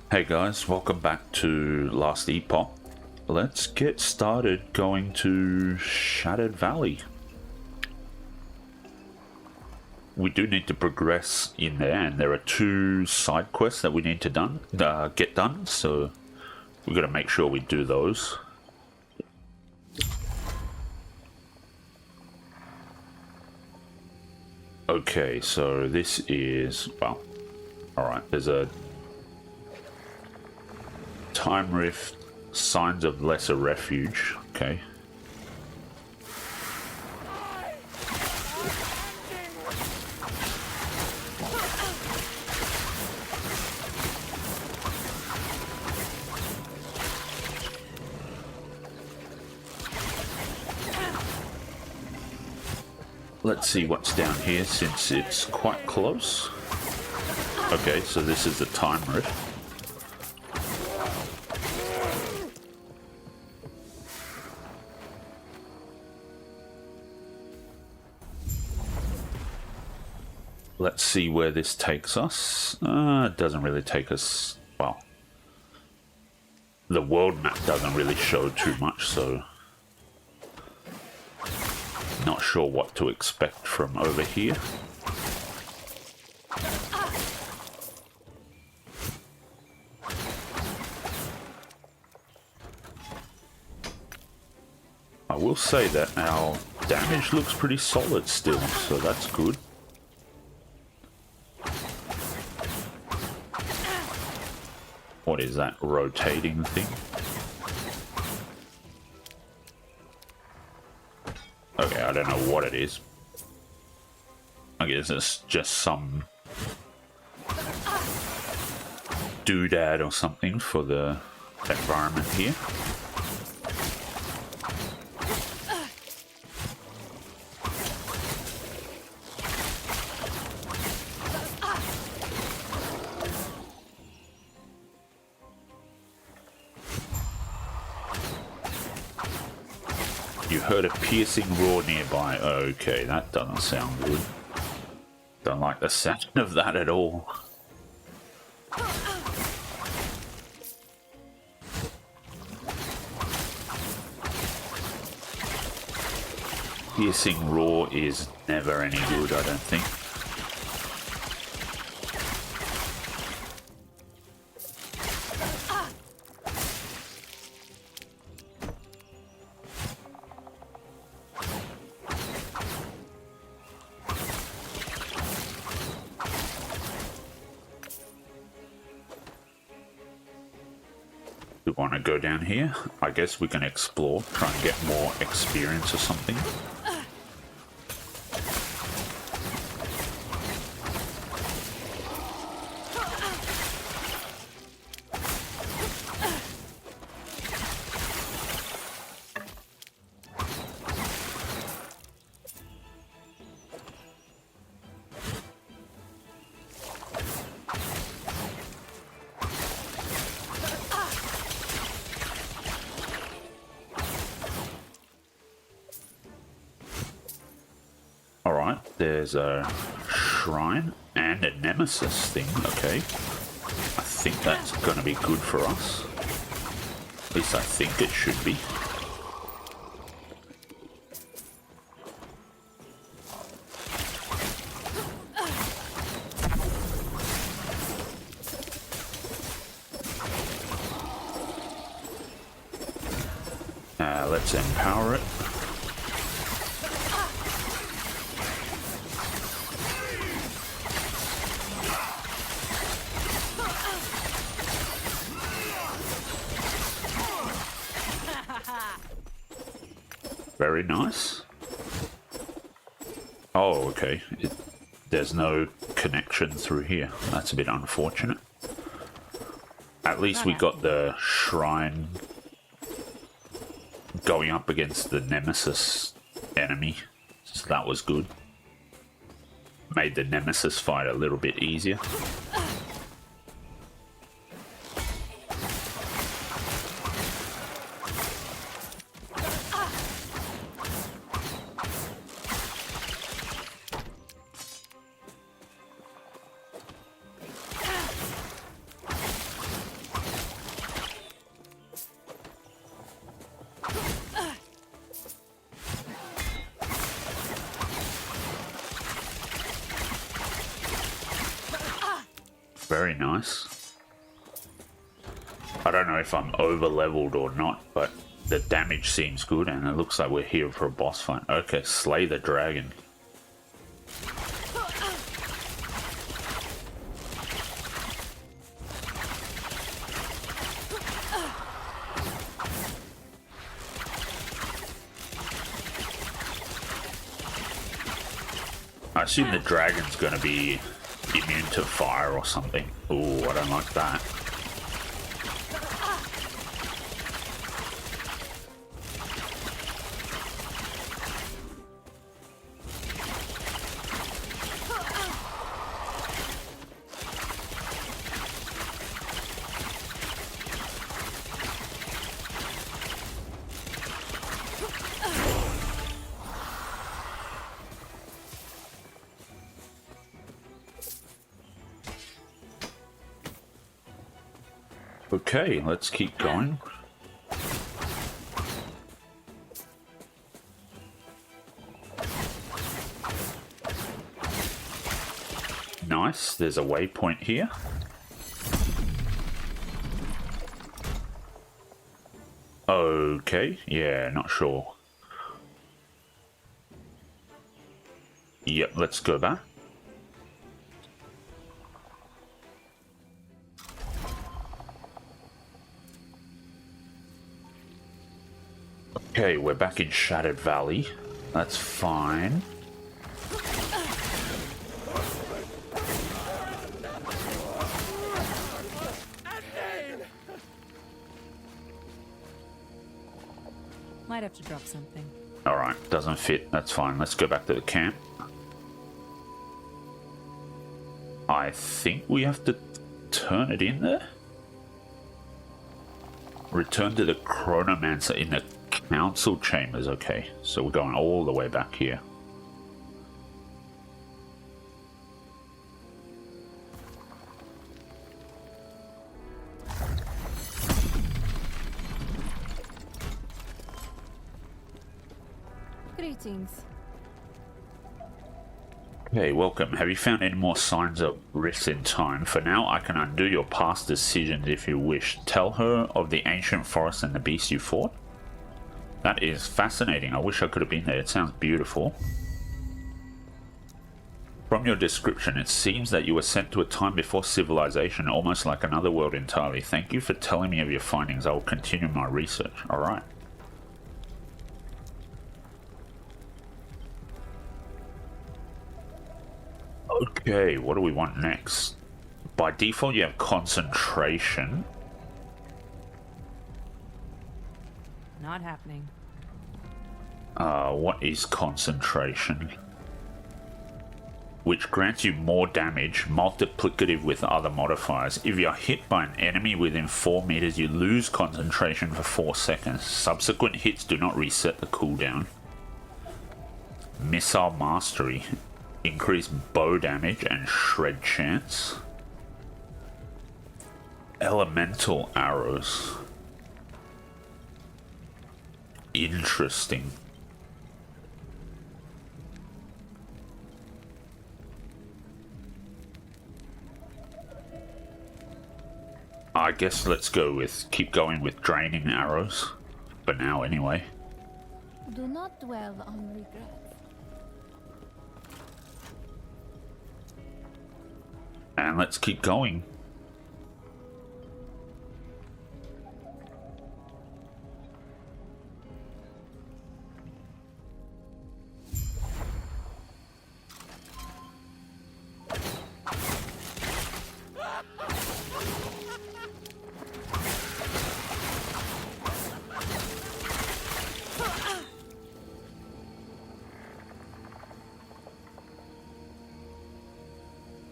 Hey guys, welcome back to Last Epoch. Let's get started going to Shattered Valley. We do need to progress in there, and there are two side quests that we need to get done, so we've got to make sure we do those. Okay, so this is, well, alright, there's a Time Rift, Signs of Lesser Refuge, okay. Let's see what's down here since it's quite close. Okay, so this is the Time Rift. Let's see where this takes us. It doesn't really take us, well, the world map doesn't really show too much, so not sure what to expect from over here. I will say that our damage looks pretty solid still, so that's good. What is that rotating thing? Okay, I don't know what it is. I guess it's just some doodad or something for the environment here. You heard a piercing roar nearby. Okay, that doesn't sound good. Don't like the sound of that at all. Piercing roar is never any good, I don't think. We want to go down here. I guess we can explore, try and get more experience or something. Alright, there's a shrine and a nemesis thing, okay. I think that's going to be good for us. At least I think it should be. Let's empower it. Very nice. Oh, okay. There's no connection through here. That's a bit unfortunate. At least we got the shrine going up against the nemesis enemy, so that was good. Made the nemesis fight a little bit easier. Very nice. I don't know if I'm over leveled or not, but the damage seems good and it looks like we're here for a boss fight. Okay, slay the dragon. I assume the dragon's gonna be immune to fire or something. Ooh, I don't like that. Okay, let's keep going. Nice, there's a waypoint here. Okay, yeah, not sure. Yep, let's go back. Okay, we're back in Shattered Valley. That's fine. Might have to drop something. Alright, doesn't fit. That's fine. Let's go back to the camp. I think we have to turn it in there. Return to the Chronomancer in the council chambers. Okay, so we're going all the way back here. Greetings. Okay, welcome. Have you found any more signs of rifts in time? For now, I can undo your past decisions if you wish. Tell her of the ancient forest and the beast you fought. That is fascinating. I wish I could have been there. It sounds beautiful. From your description, it seems that you were sent to a time before civilization, almost like another world entirely. Thank you for telling me of your findings. I will continue my research. Alright. Okay, what do we want next? By default, you have concentration. Not happening. What is concentration? Which grants you more damage, multiplicative with other modifiers. If you are hit by an enemy within 4 meters, you lose concentration for 4 seconds. Subsequent hits do not reset the cooldown. Missile mastery. Increase bow damage and shred chance. Elemental arrows. Interesting. I guess let's keep going with draining arrows. For now anyway. Do not dwell on regrets. And let's keep going.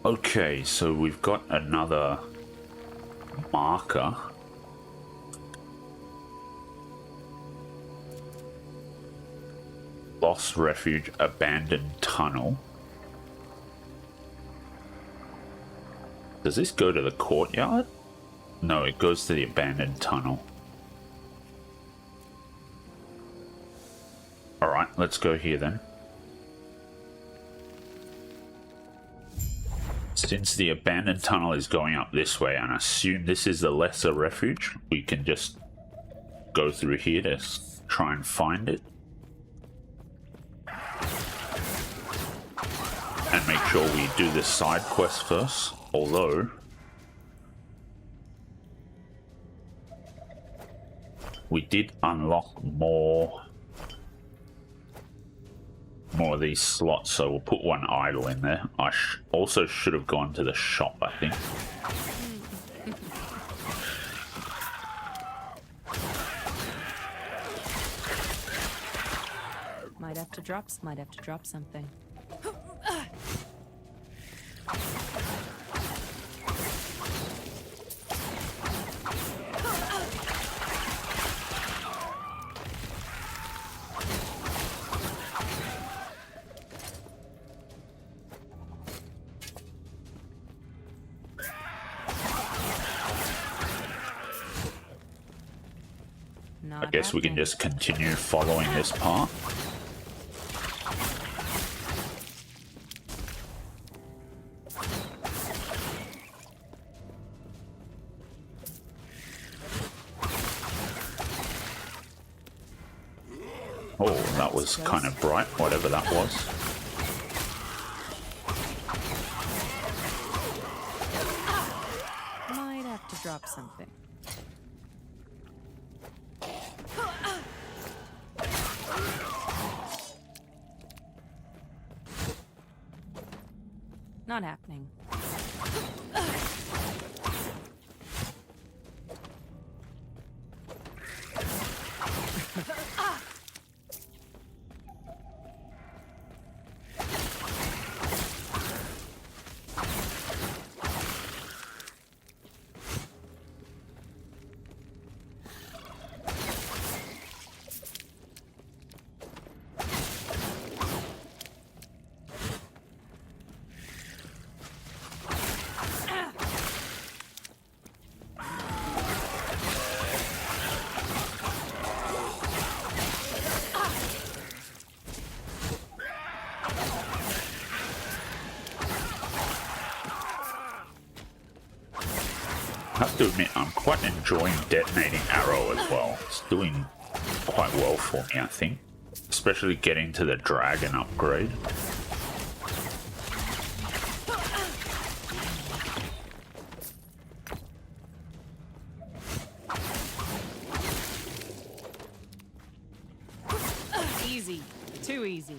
Okay, so we've got another marker. Lost refuge, abandoned tunnel. Does this go to the courtyard? No, it goes to the abandoned tunnel. Alright, let's go here then. Since the abandoned tunnel is going up this way, and I assume this is the lesser refuge, we can just go through here to try and find it. And make sure we do the side quest first, although we did unlock more of these slots, so we'll put one idle in there. I also should have gone to the shop, I think. Might have to drop something. I guess we can just continue following this path. Oh, that was kind of bright, whatever that was. Might have to drop something. Not happening. I have to admit, I'm quite enjoying detonating arrow as well. It's doing quite well for me, I think. Especially getting to the dragon upgrade. Easy. Too easy.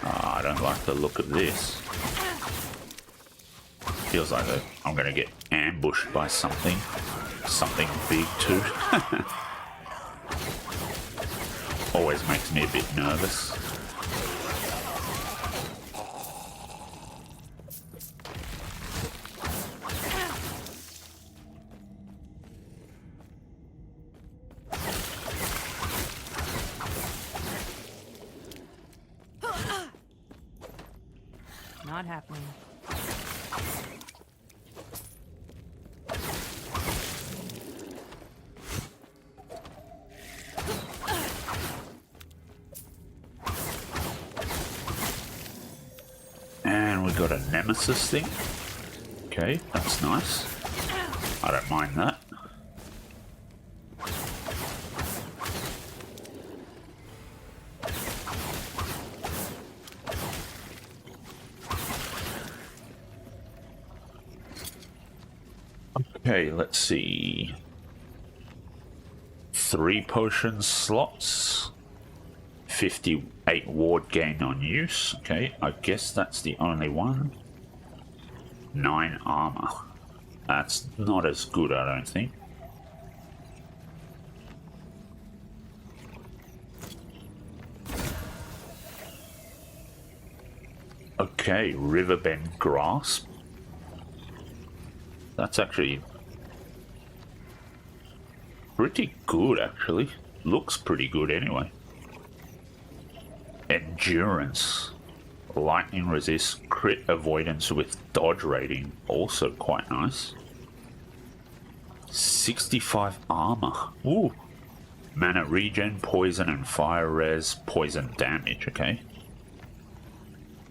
I don't like the look of this. Feels like I'm going to get ambushed by something. Something big too. Always makes me a bit nervous. Not happening. And we got a nemesis thing. Okay, that's nice. I don't mind that. Okay, let's see. 3 potion slots. 58 ward gain on use. Okay, I guess that's the only one. 9 armor. That's not as good, I don't think. Okay, Riverbend Grasp. That's actually pretty good, actually. Looks pretty good anyway. Endurance. Lightning resist, crit avoidance with dodge rating. Also quite nice. 65 armor. Ooh. Mana regen, poison and fire res, poison damage, okay.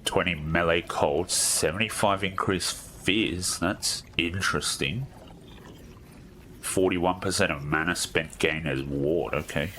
20 melee cold, 75 increased fizz, that's interesting. 41% of mana spent gain as ward, okay.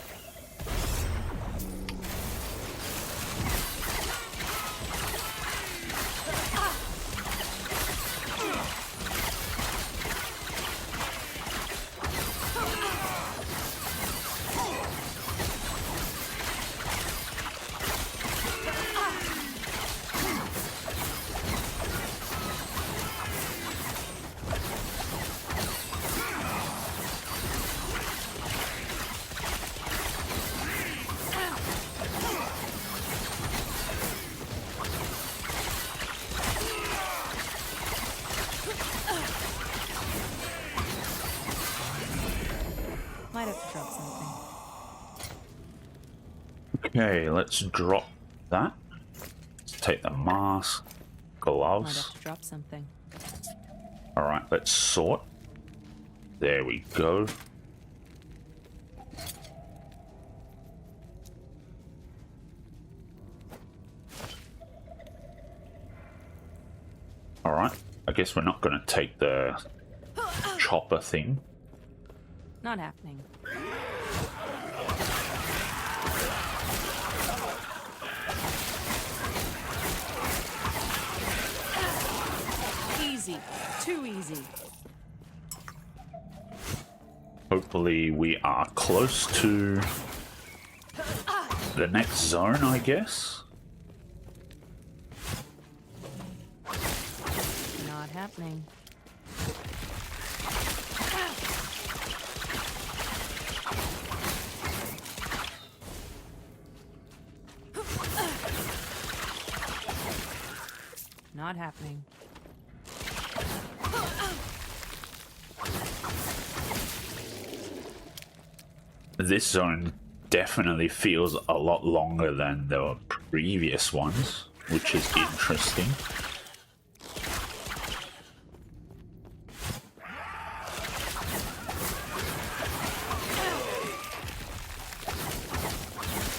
Might have to drop something. Okay, let's drop that. Let's take the mask, Might gloves. have to drop something. Alright, let's sort. There we go. Alright, I guess we're not going to take the chopper thing. Not happening. Easy. Too easy. Hopefully we are close to the next zone, I guess. Not happening. Not happening. This zone definitely feels a lot longer than the previous ones, which is interesting.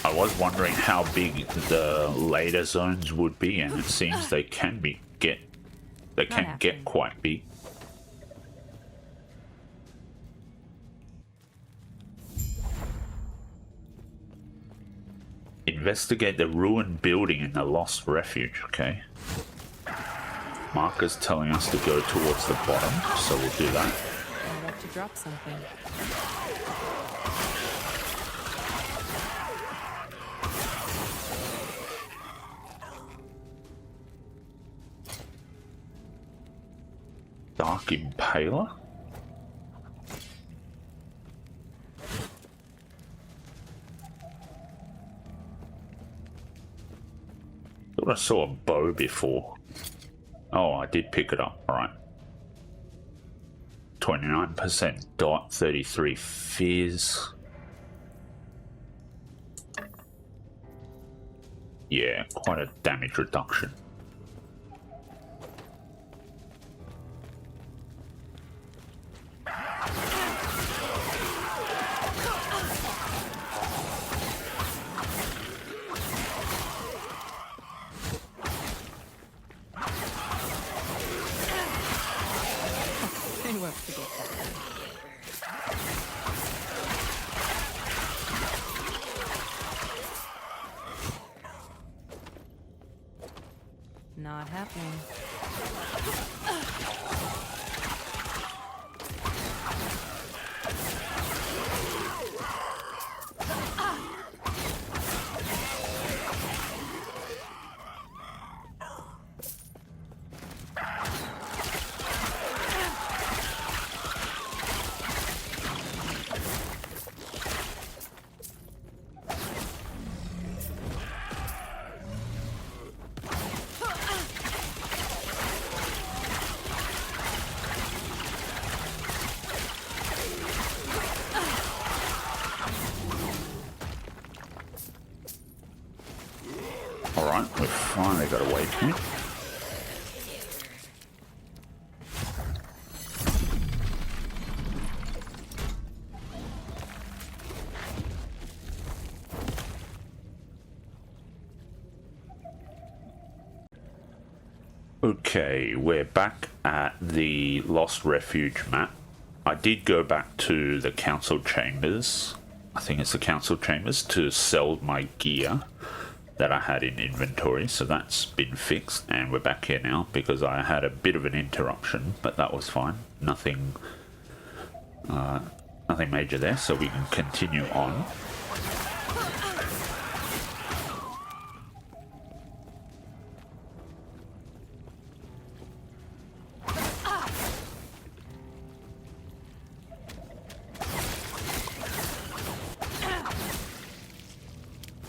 I was wondering how big the later zones would be, and it seems they can get quite big. Investigate the ruined building in the lost refuge, okay. Marker's telling us to go towards the bottom, so we'll do that. Might have to drop something. Dark Impaler? Thought I saw a bow before. Oh, I did pick it up. Alright. 29% dot, 33 fizz. Yeah, quite a damage reduction. They won't forget that. Not happening. Alright, we've finally got a waypoint. Okay, we're back at the Lost Refuge map. I did go back to the council chambers. I think it's the council chambers to sell my gear that I had in inventory, so that's been fixed, and we're back here now because I had a bit of an interruption, but that was fine. Nothing major there, so we can continue on.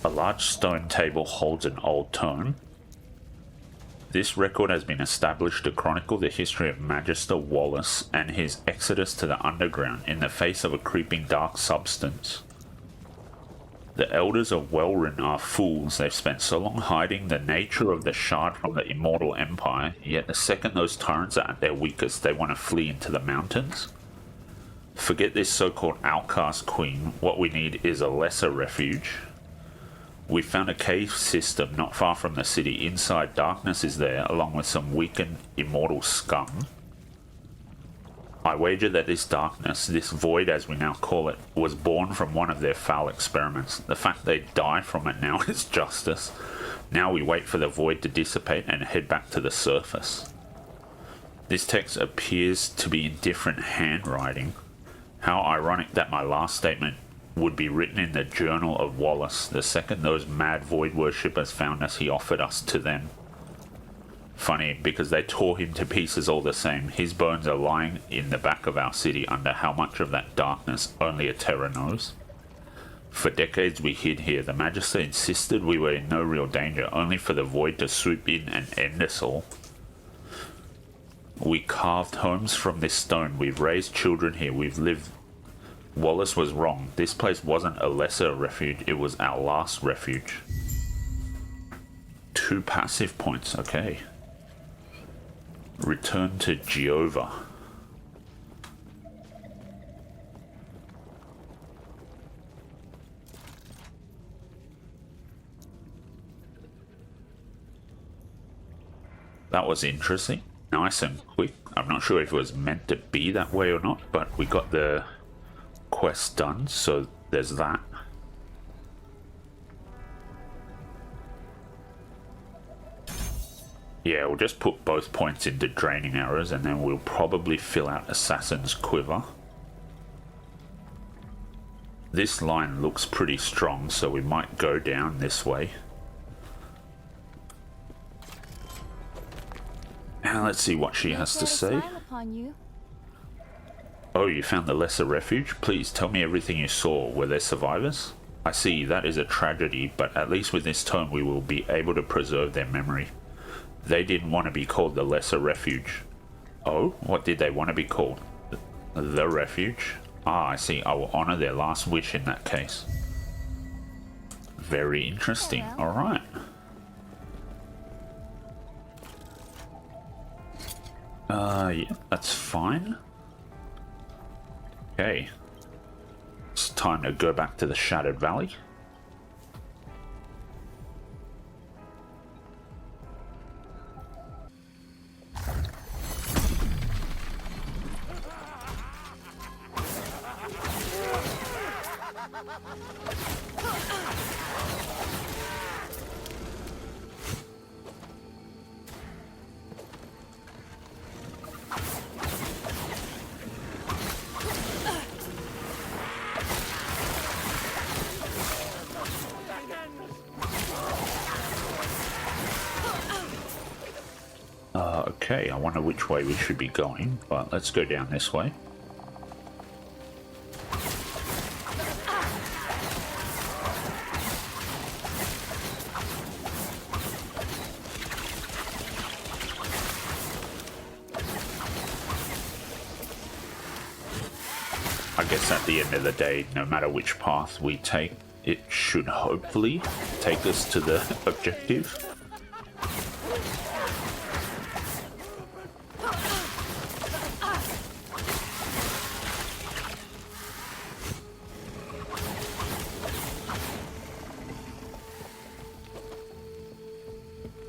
A large stone table holds an old tome. This record has been established to chronicle the history of Magister Wallace and his exodus to the underground in the face of a creeping dark substance. The elders of Welrin are fools. They've spent so long hiding the nature of the shard from the immortal empire, yet the second those tyrants are at their weakest, they want to flee into the mountains. Forget this so-called outcast queen. What we need is a lesser refuge. We found a cave system not far from the city. Inside, darkness is there, along with some weakened immortal scum. I wager that this darkness, this void as we now call it, was born from one of their foul experiments. The fact they die from it now is justice. Now we wait for the void to dissipate and head back to the surface. This text appears to be in different handwriting. How ironic that my last statement would be written in the journal of Wallace. The second those mad void worshippers found us, he offered us to them. Funny, because they tore him to pieces all the same. His bones are lying in the back of our city under how much of that darkness only a terror knows. For decades we hid here. The Magister insisted we were in no real danger, only for the void to swoop in and end us all. We carved homes from this stone. We've raised children here. We've lived. Wallace was wrong. This place wasn't a lesser refuge, it was our last refuge. 2 passive points, okay. Return to Jehovah. That was interesting. Nice and quick. I'm not sure if it was meant to be that way or not, but we got the quest done, so there's that. Yeah, we'll just put both points into draining arrows and then we'll probably fill out Assassin's Quiver. This line looks pretty strong, so we might go down this way. Now let's see what she has to say. Oh, you found the lesser refuge? Please tell me everything you saw. Were there survivors? I see, that is a tragedy, but at least with this tome we will be able to preserve their memory. They didn't want to be called the lesser refuge. Oh, what did they want to be called? The refuge? Ah, I see. I will honor their last wish in that case. Very interesting. Alright. Yeah, that's fine. Okay, it's time to go back to the Shattered Valley. Okay, I wonder which way we should be going, but let's go down this way. I guess at the end of the day, no matter which path we take, it should hopefully take us to the objective.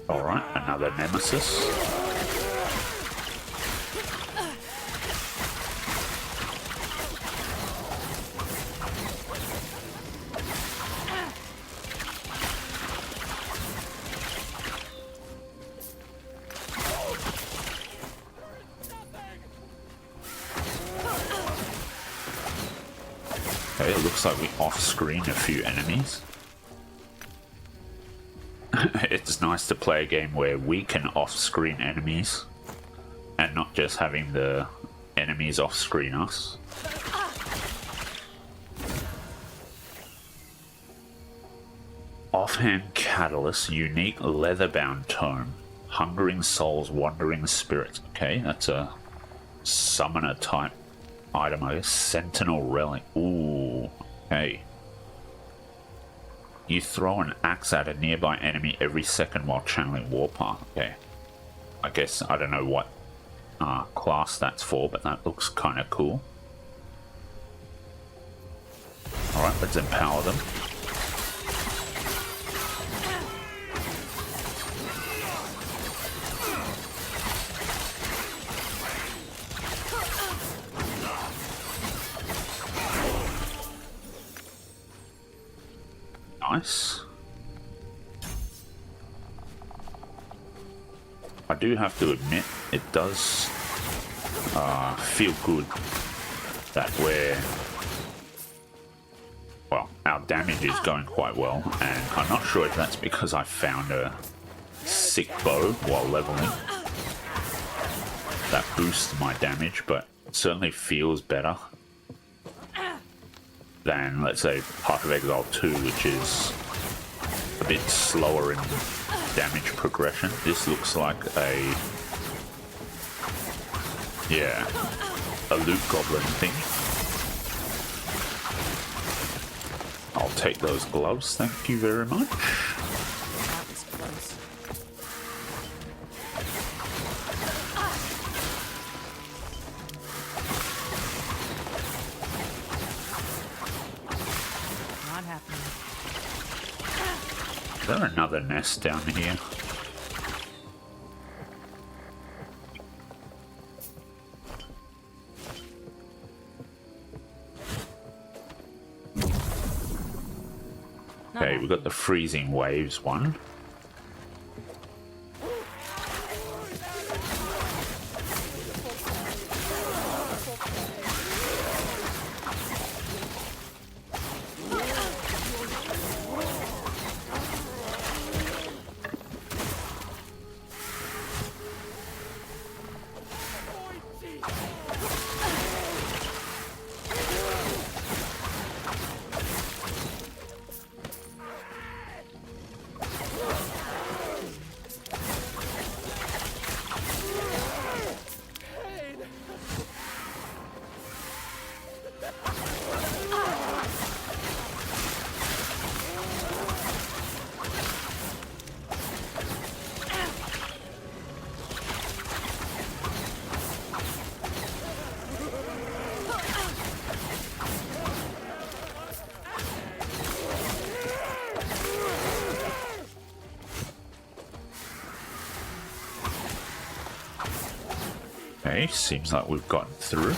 Alright, another nemesis. Okay, it looks like we off-screen a few enemies. It's nice to play a game where we can off-screen enemies and not just having the enemies off-screen us. Offhand Catalyst, unique leather-bound tome. Hungering souls, wandering spirits. Okay, that's a summoner type item, I guess. Sentinel relic. Ooh, okay. You throw an axe at a nearby enemy every second while channeling Warpath. Okay. I guess I don't know what class that's for, but that looks kind of cool. Alright, let's empower them. Nice. I do have to admit, it does feel good that our damage is going quite well, and I'm not sure if that's because I found a sick bow while leveling that boosts my damage, but it certainly feels better than, let's say, Path of Exile 2, which is a bit slower in damage progression. This looks like a loot goblin thing. I'll take those gloves, thank you very much. That was close. Not happening. Is there another nest down here? Okay, we've got the freezing waves one. Okay, seems like we've gotten through.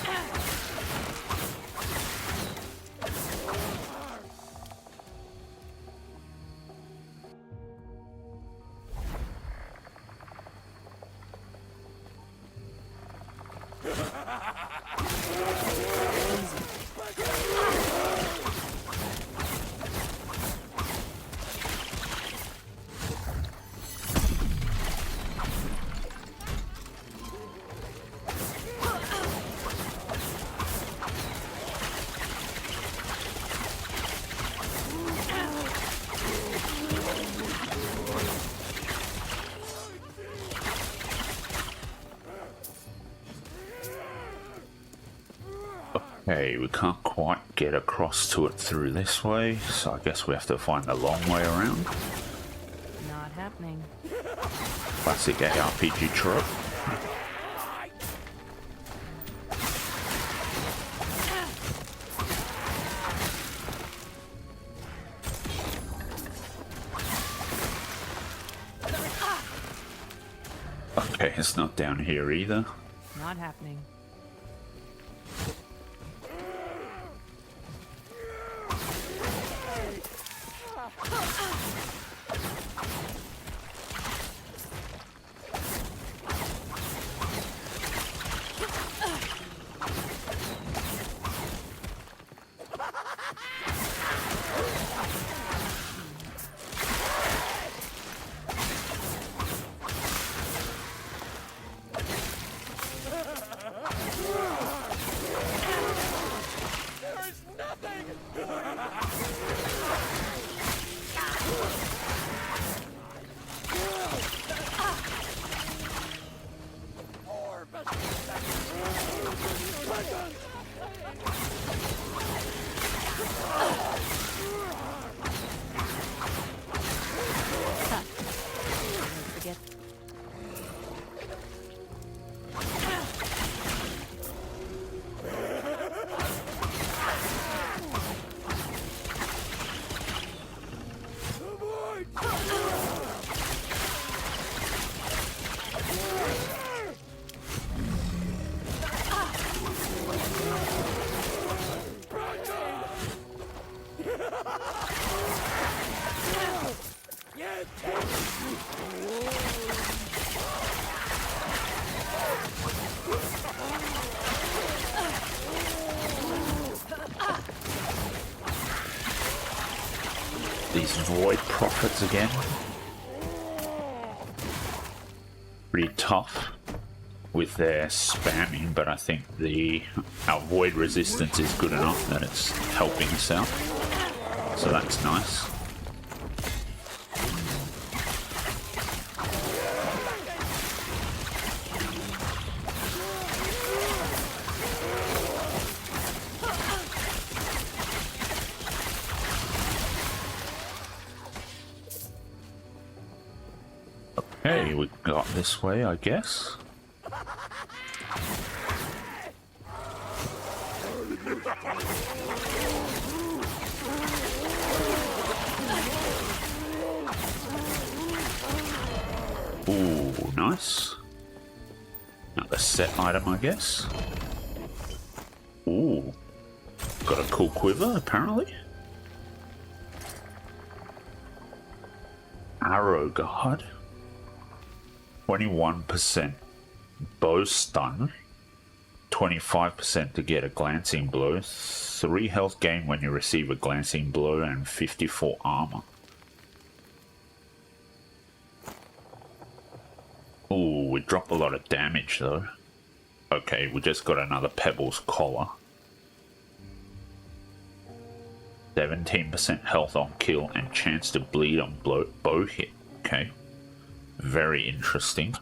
Okay, we can't quite get across to it through this way, so I guess we have to find the long way around. Not happening. Classic ARPG trope. Okay, it's not down here either. Not happening. it. These void prophets again. Pretty tough with their spamming, but I think our void resistance is good enough that it's helping us out. So that's nice. Okay, we got this way, I guess. Ooh, nice. Another set item, I guess. Ooh, got a cool quiver, apparently. Arrow guard. 21% bow stun, 25% to get a glancing blow, 3 health gain when you receive a glancing blow, and 54 armor. Ooh, we drop a lot of damage though. Okay, we just got another Pebbles collar. 17% health on kill and chance to bleed on bow hit. Okay. Very interesting.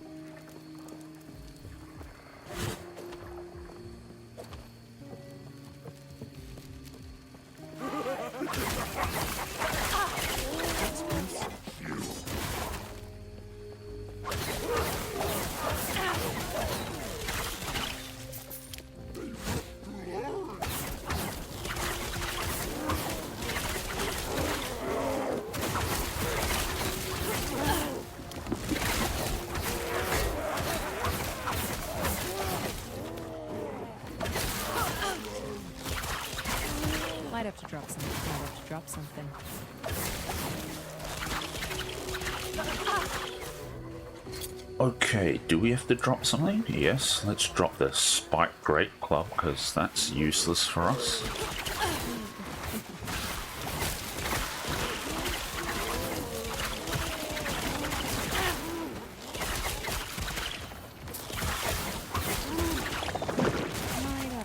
Might have to drop something. Might have to drop something. Okay, do we have to drop something? Yes, let's drop the Spike Great Club because that's useless for us.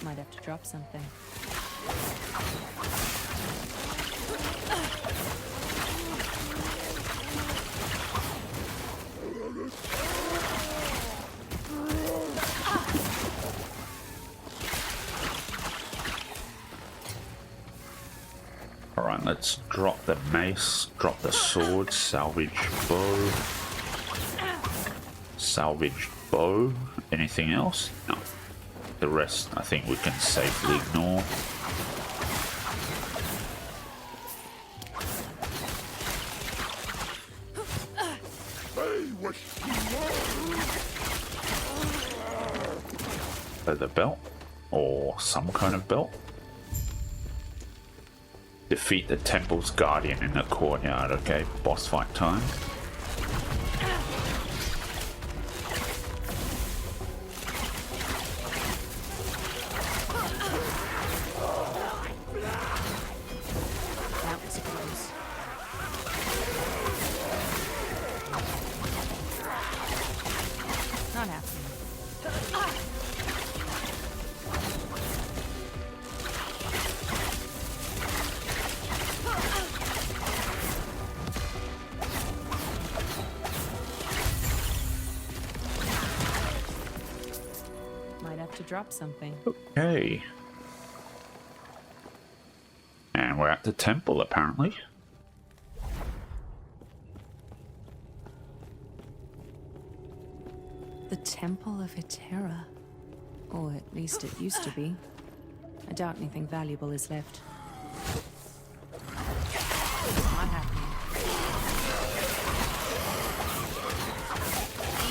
Might have to drop something. Alright, let's drop the mace, drop the sword, salvage bow. Salvage bow. Anything else? No. The rest I think we can safely ignore. The belt, or some kind of belt. Defeat the temple's guardian in the courtyard. Okay, boss fight time. That was close. Not happening. Might have to drop something. Okay. And we're at the temple, apparently. The Temple of Hetera. Or at least it used to be. I doubt anything valuable is left. Not happening.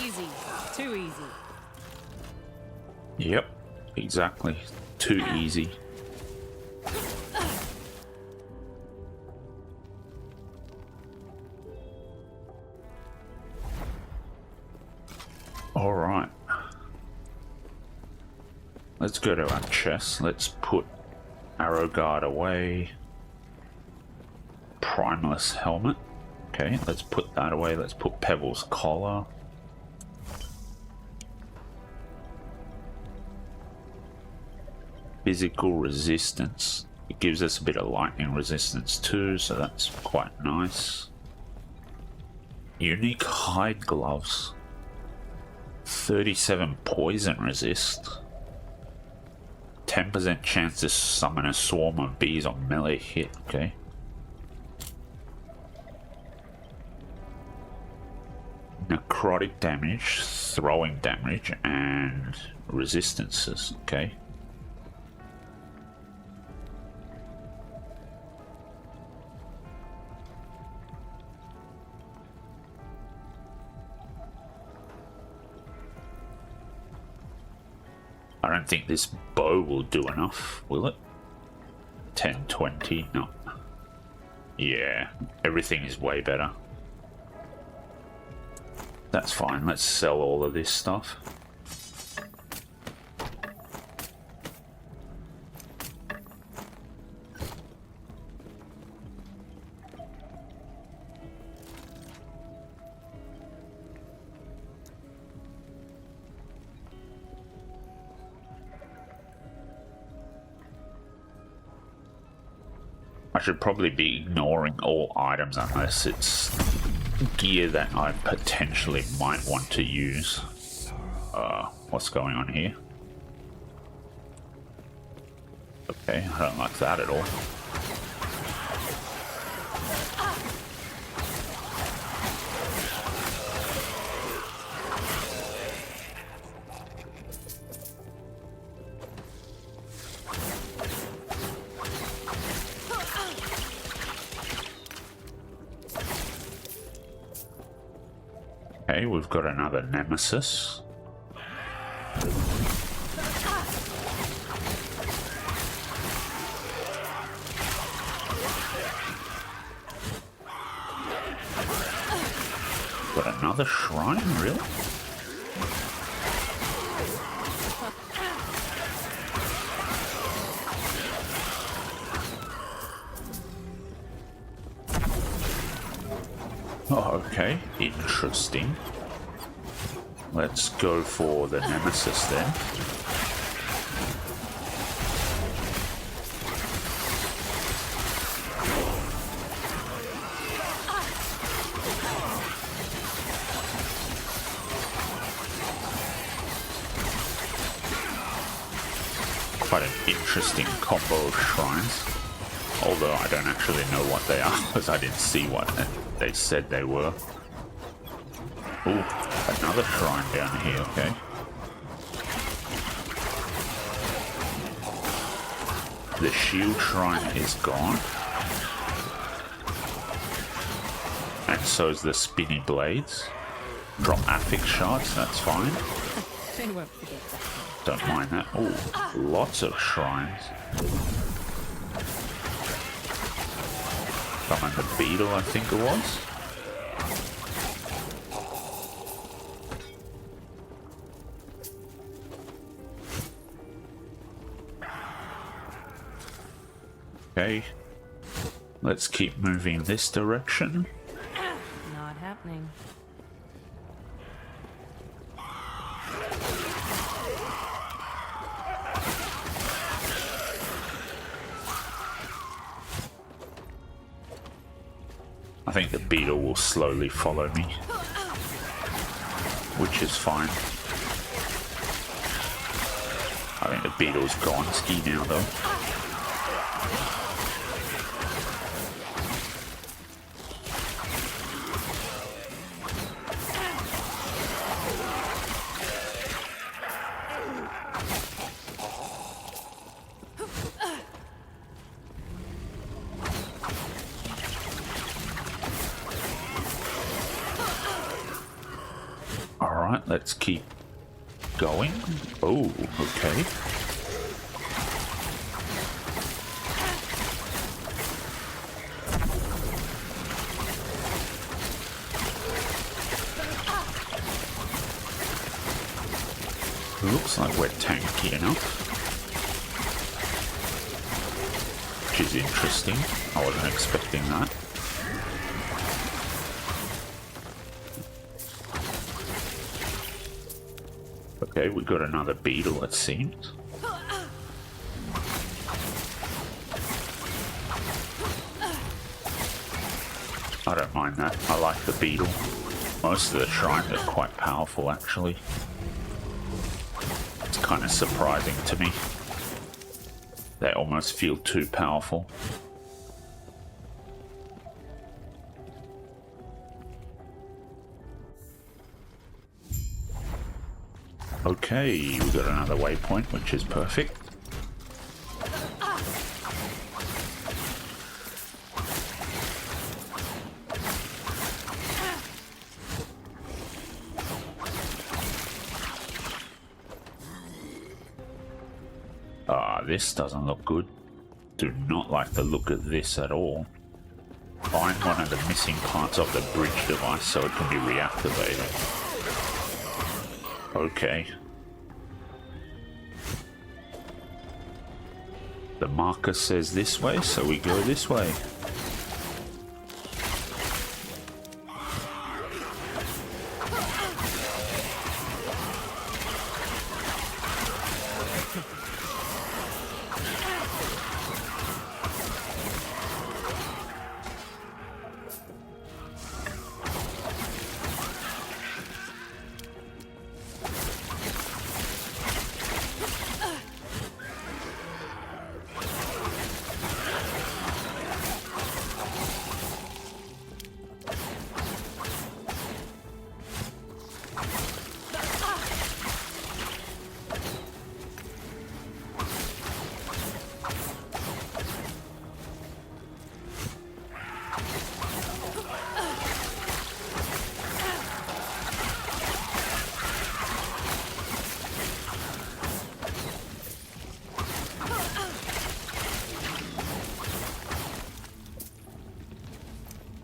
Easy. Too easy. Yep, exactly. Too easy. All right. Let's go to our chest. Let's put arrow guard away. Primeless helmet. Okay, let's put that away. Let's put Pebble's collar. Physical resistance. It gives us a bit of lightning resistance too, so that's quite nice. Unique hide gloves. 37 poison resist. 10% chance to summon a swarm of bees on melee hit. Okay. Necrotic damage, throwing damage, and resistances. Okay. I don't think this bow will do enough, will it? 10, 20, no. Yeah, everything is way better. That's fine, let's sell all of this stuff. I should probably be ignoring all items unless it's gear that I potentially might want to use. What's going on here? Okay, I don't like that at all. Okay, we've got another nemesis. Got another shrine, really? Oh, okay, interesting. Let's go for the nemesis then. Quite an interesting combo of shrines. Although I don't actually know what they are because I didn't see what they said they were. Ooh, another shrine down here, okay. The shield shrine is gone. And so is the spinny blades. Drop affix shards, that's fine. They won't forget that. Don't mind that. Ooh, lots of shrines. Summon the beetle, I think it was. Okay, let's keep moving this direction. Not happening. I think the beetle will slowly follow me, which is fine. I think the beetle's gone ski now though. Alright, let's keep going. Oh, okay. Looks like we're tanky enough. Which is interesting. I wasn't expecting that. Okay, we got another beetle, it seems. I don't mind that. I like the beetle. Most of the shrines are quite powerful, actually. It's kind of surprising to me. They almost feel too powerful. Okay, we got another waypoint, which is perfect. This doesn't look good. Do not like the look of this at all. Find one of the missing parts of the bridge device so it can be reactivated. Okay. The marker says this way, so we go this way.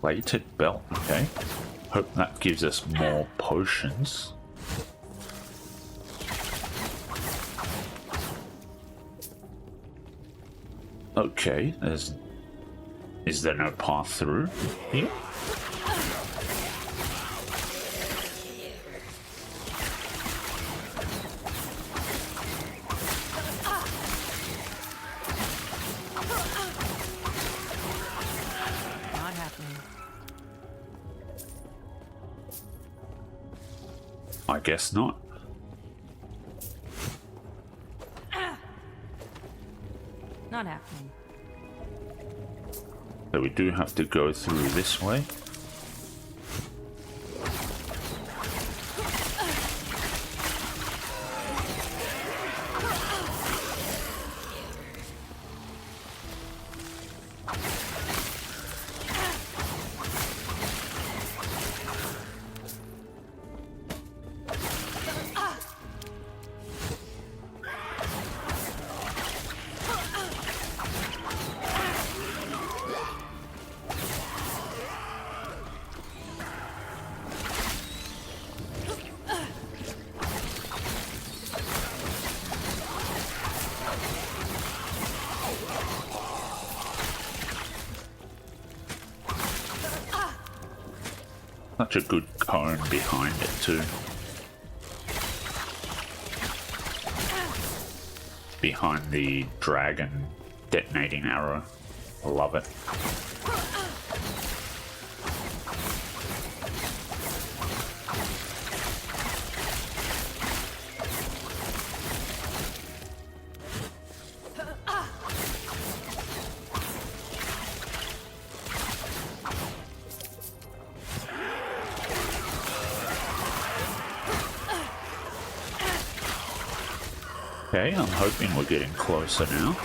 Weighted belt, okay. Hope that gives us more potions. Okay, is there no path through here? Not happening. I guess not. Not happening. So we do have to go through this way. Such a good cone behind it too. Behind the dragon detonating arrow. I love it. Okay, I'm hoping we're getting closer now.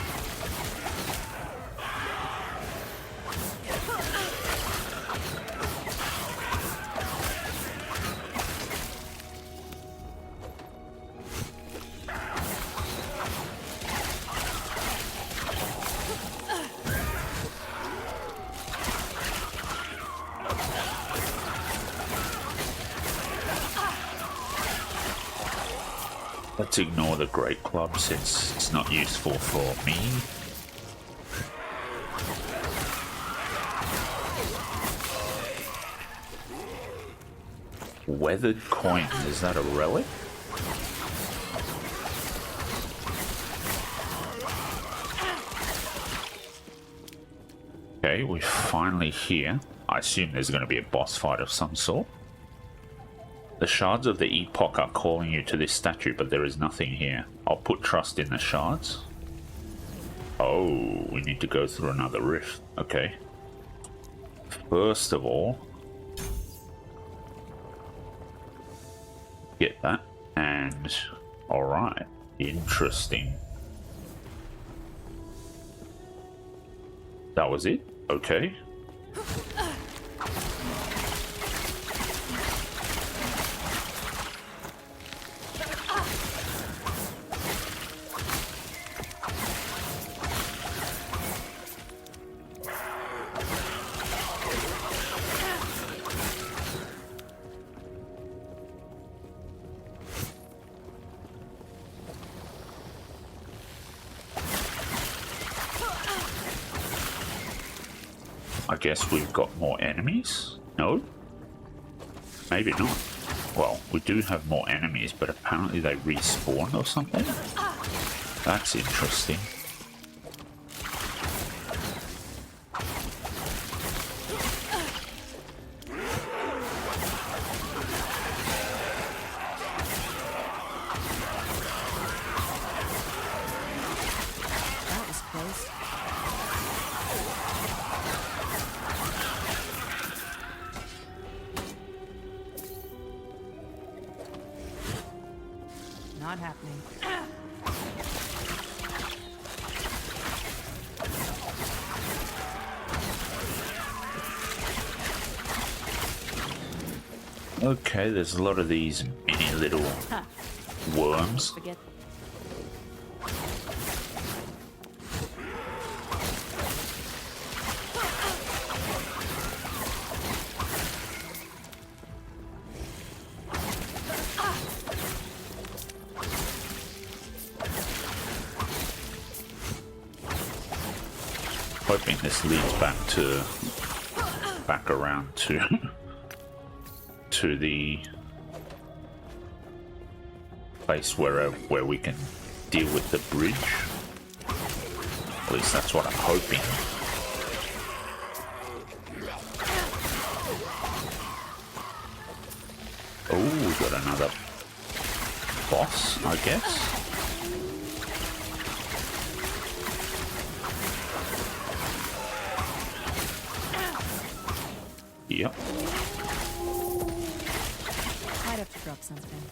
Let's ignore the Great Club since it's not useful for me. Weathered coin, is that a relic? Okay, we're finally here. I assume there's going to be a boss fight of some sort. The shards of the Epoch are calling you to this statue, but there is nothing here. I'll put trust in the shards. Oh, we need to go through another rift. Okay. First of all, get that. And, alright. Interesting. That was it? Okay. I guess we've got more enemies? No? Maybe not. Well, we do have more enemies, but apparently they respawn or something? That's interesting. That was close. Not happening. Okay, there's a lot of these mini little worms. Forget. Hoping this leads back around to to the place where we can deal with the bridge. At least that's what I'm hoping. Oh, we got another boss, I guess. Yep. Might have to drop something.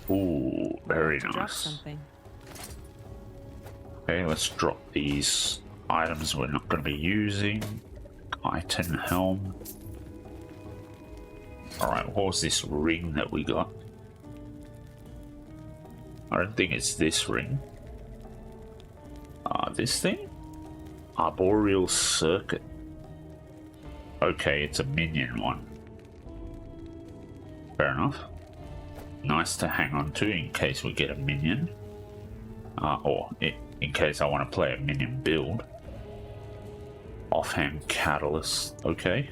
Ooh, very Drop nice. something. Okay, let's drop these items we're not going to be using. Titan helm. Alright, what was this ring that we got? I don't think it's this ring. This thing? Arboreal circuit. Okay, it's a minion one. Fair enough. Nice to hang on to in case we get a minion. Or in case I want to play a minion build. Offhand catalyst, okay.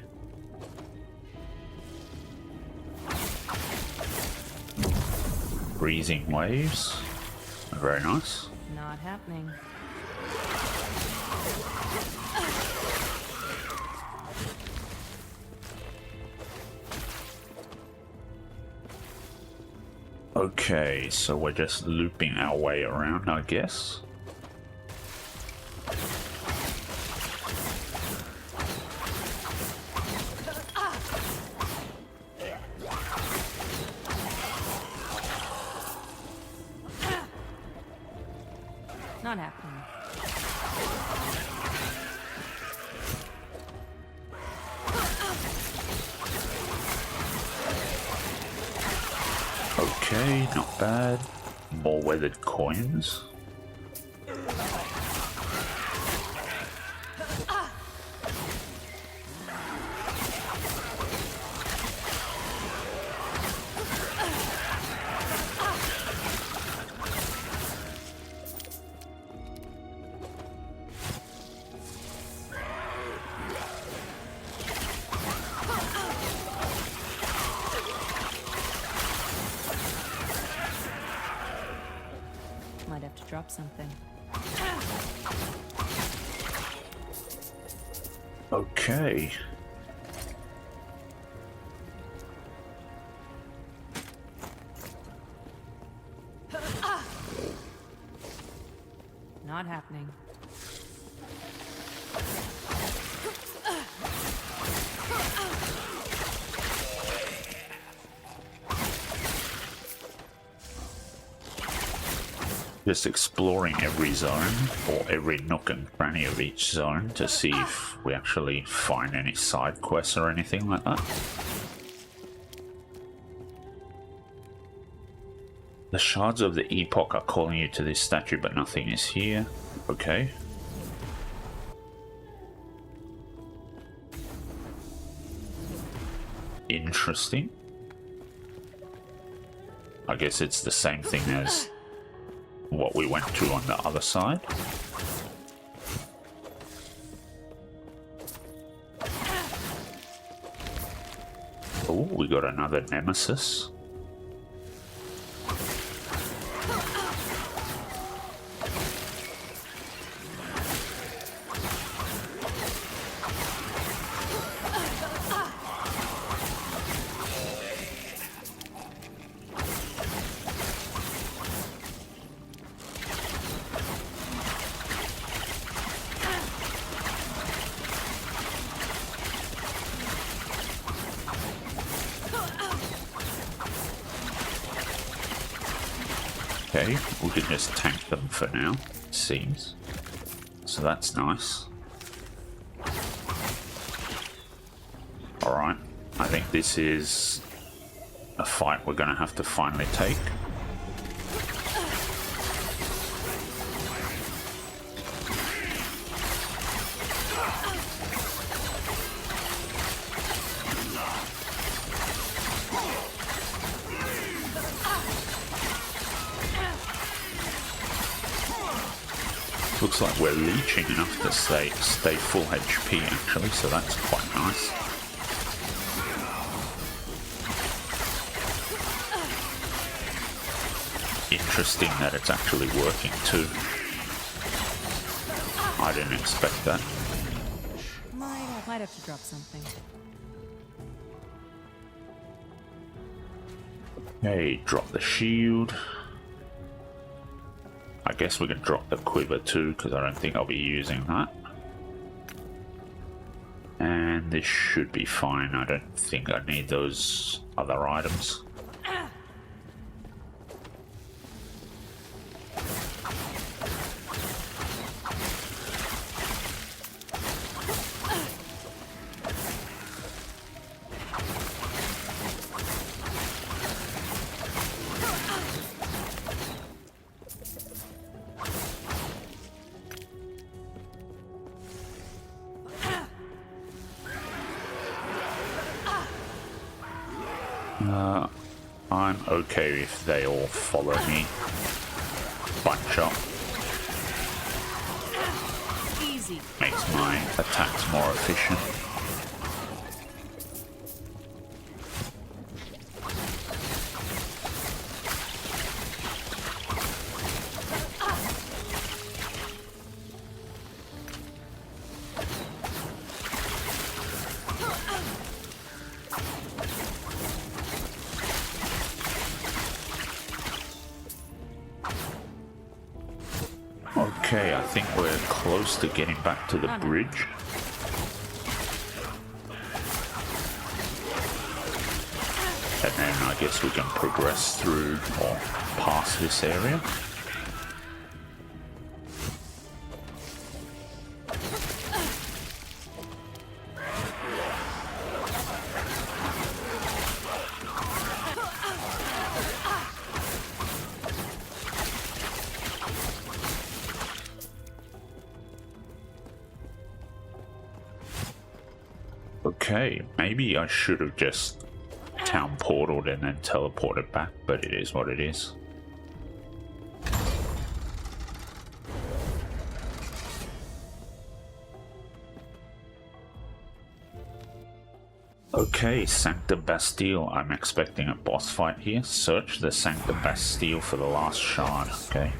Freezing waves, very nice. Not happening. Okay, so we're just looping our way around, I guess. Not happening. Okay, not bad. More weathered coins. Might have to drop something. Okay. Not happening. Just exploring every zone, or every nook and cranny of each zone to see if we actually find any side quests or anything like that. The shards of the Epoch are calling you to this statue, but nothing is here. Okay. Interesting. I guess it's the same thing as what we went to on the other side. Oh, we got another nemesis. Okay, we can just tank them for now, it seems. So that's nice. Alright, I think this is a fight we're going to have to finally take. Looks like we're leeching enough to stay full HP actually, so that's quite nice. Interesting that it's actually working too. I didn't expect that. Might have to drop something. Hey, drop the shield. I guess we can drop the quiver too, because I don't think I'll be using that. And this should be fine. I don't think I need those other items. I'm okay if they all follow me. Bunch up. Easy. Makes my attacks more efficient. Okay, I think we're close to getting back to the bridge. And then I guess we can progress through or past this area. Okay, maybe I should have just town portaled and then teleported back, but it is what it is. Okay, Sancta Bastille. I'm expecting a boss fight here. Search the Sancta Bastille for the last shard. Okay.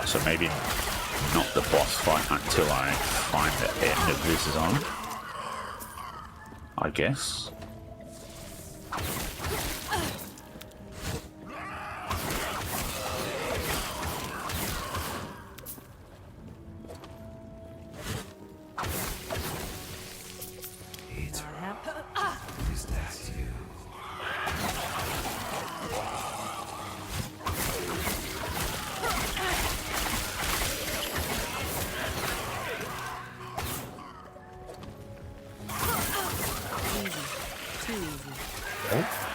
So maybe not the boss fight until I find the end of this zone, I guess. Is that you?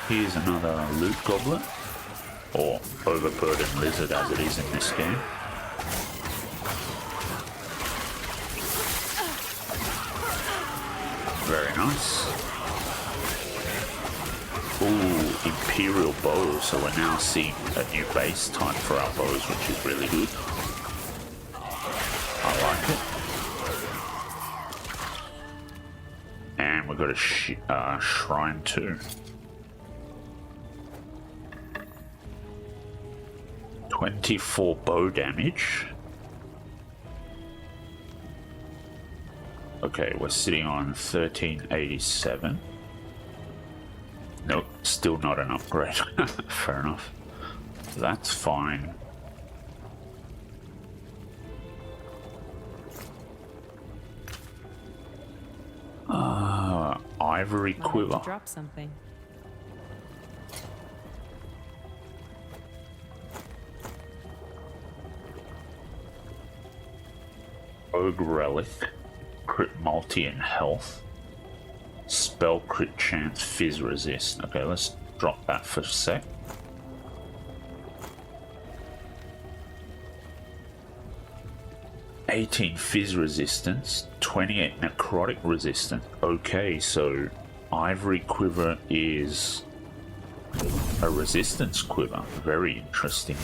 Here's another loot goblet, or overburdened lizard as it is in this game. Very nice. Ooh, Imperial bow, so we're now seeing a new base type for our bows, which is really good. I like it. And we've got a shrine too. 24 bow damage. Okay, we're sitting on 1387. Nope, still not an upgrade. Fair enough. That's fine. Ivory quiver. Drop something. Rogue relic. Crit multi in health. Spell crit chance fizz resist. Okay, let's drop that for a sec. $18 fizz resistance, 28 necrotic resistance. Okay, so Ivory Quiver is a resistance quiver. Very interesting.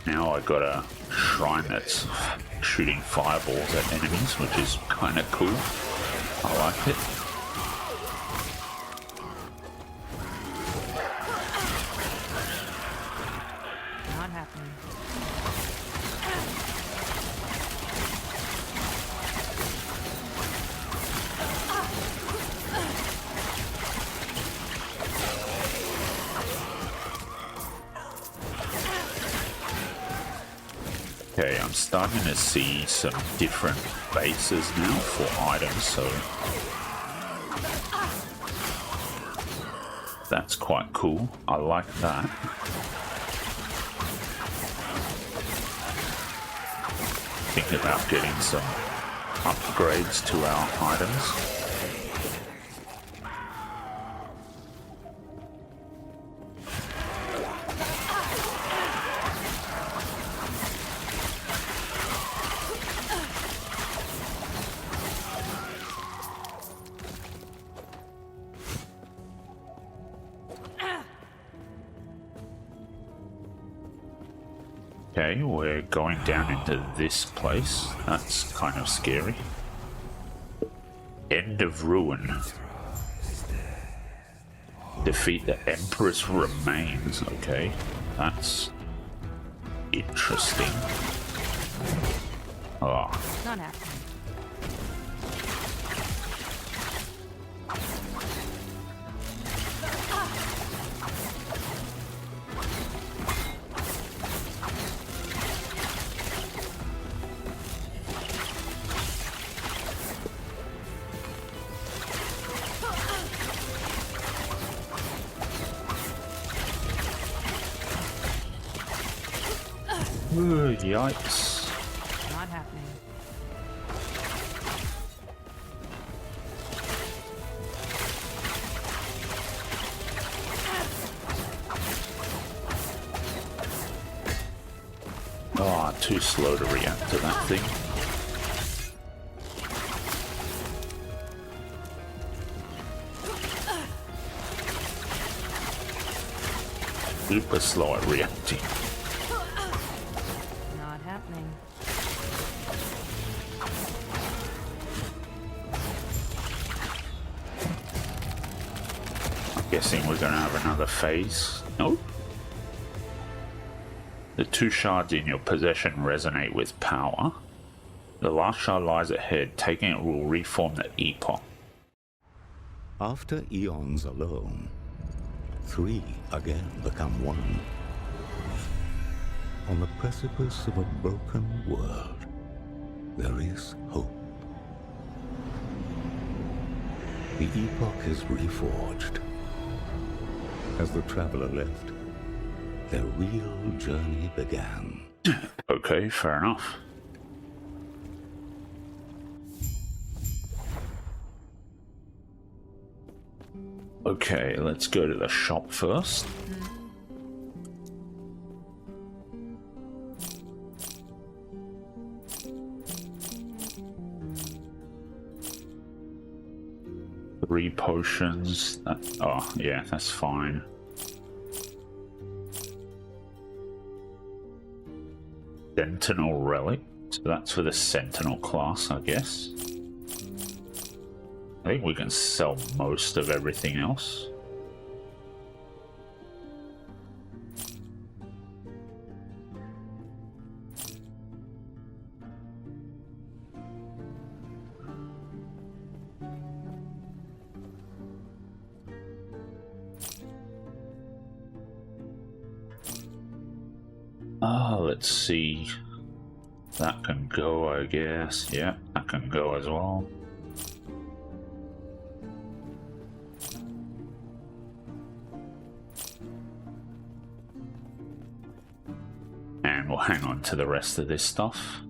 Now I got a shrine that's shooting fireballs at enemies, which is kind of cool. I like it. Not happening. Okay, I'm starting to see some different bases now for items, so that's quite cool. I like that. Thinking about getting some upgrades to our items. Okay, we're going down into this place. That's kind of scary. End of Ruin. Defeat the Empress Remains. Okay, that's interesting. Oh. Not happening. Ooh, yikes. Not happening. Oh, too slow to react to that thing. Super slow at reacting. Not happening. I'm guessing we're going to have another phase. Nope. The 2 shards in your possession resonate with power. The last shard lies ahead. Taking it will reform the Epoch. After eons alone, 3 again become 1. On the precipice of a broken world, there is hope. The Epoch is reforged. As the traveler left, their real journey began. Okay, fair enough. Okay, let's go to the shop first. Three potions. Oh, yeah, that's fine. Sentinel relic. So that's for the Sentinel class, I guess. I think we can sell most of everything else. Let's see. That can go, I guess. Yeah, that can go as well. And we'll hang on to the rest of this stuff.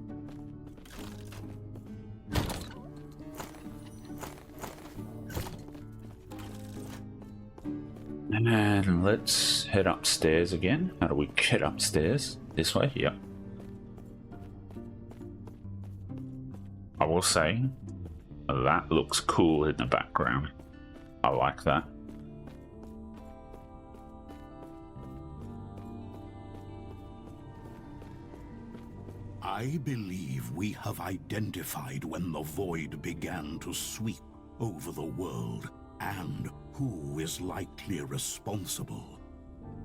And let's head upstairs again. How do we get upstairs? This way? Yep. I will say, that looks cool in the background. I like that. I believe we have identified when the void began to sweep over the world and who is likely responsible.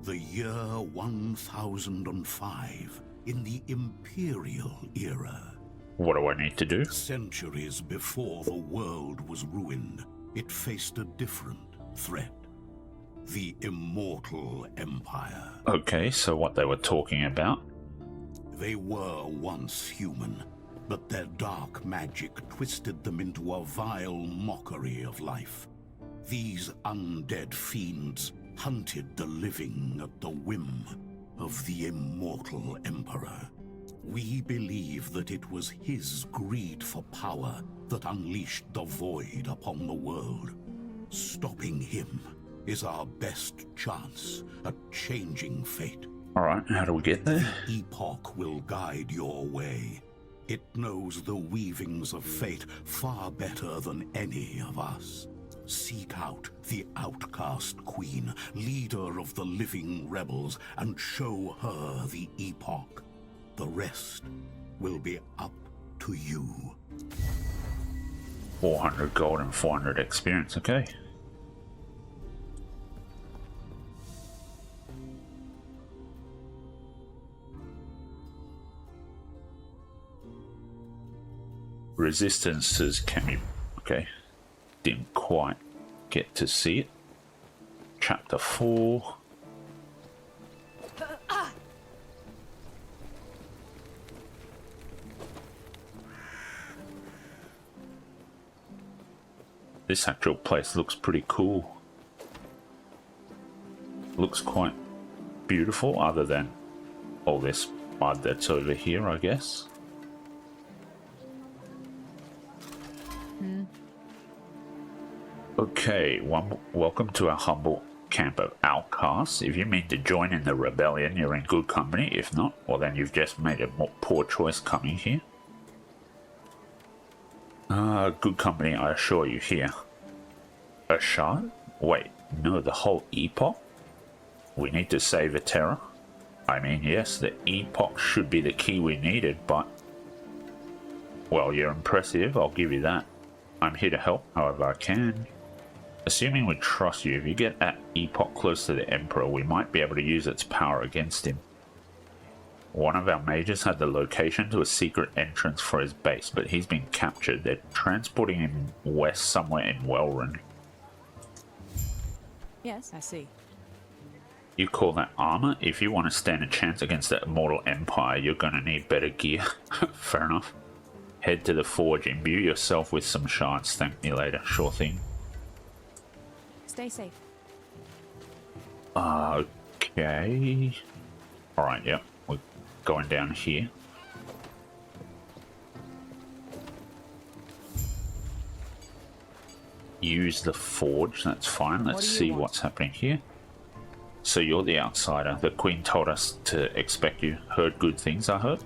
The year 1005 in the Imperial era. What do I need to do? Centuries before the world was ruined, it faced a different threat. The Immortal Empire. Okay, so what they were talking about. They were once human, but their dark magic twisted them into a vile mockery of life. These undead fiends hunted the living at the whim of the Immortal Emperor. We believe that it was his greed for power that unleashed the void upon the world. Stopping him is our best chance at changing fate. Alright, how do we get there? The Epoch will guide your way. It knows the weavings of fate far better than any of us. Seek out the outcast queen, leader of the living rebels, and show her the Epoch. The rest will be up to you. 400 gold and 400 experience, okay. Resistances can be... okay. Didn't quite get to see it. Chapter 4. This actual place looks pretty cool. Looks quite beautiful, other than all this mud that's over here, I guess. Okay, welcome to our humble camp of outcasts. If you mean to join in the rebellion, you're in good company. If not, well then you've just made a poor choice coming here. Good company, I assure you here. A shard? Wait, no, the whole Epoch? We need to save a Terra. I mean, yes, the Epoch should be the key we needed, but... Well, you're impressive, I'll give you that. I'm here to help however I can. Assuming we trust you, if you get that Epoch close to the Emperor, we might be able to use its power against him. One of our mages had the location to a secret entrance for his base, but he's been captured. They're transporting him west somewhere in Wellrun. Yes, I see. You call that armor? If you want to stand a chance against the Immortal Empire, you're going to need better gear. Fair enough. Head to the forge, imbue yourself with some shards. Thank me later. Sure thing. Stay safe. Okay. Alright, yep. We're going down here. Use the forge, that's fine. Let's see what's happening here. So you're the outsider. The Queen told us to expect you. Heard good things, I heard.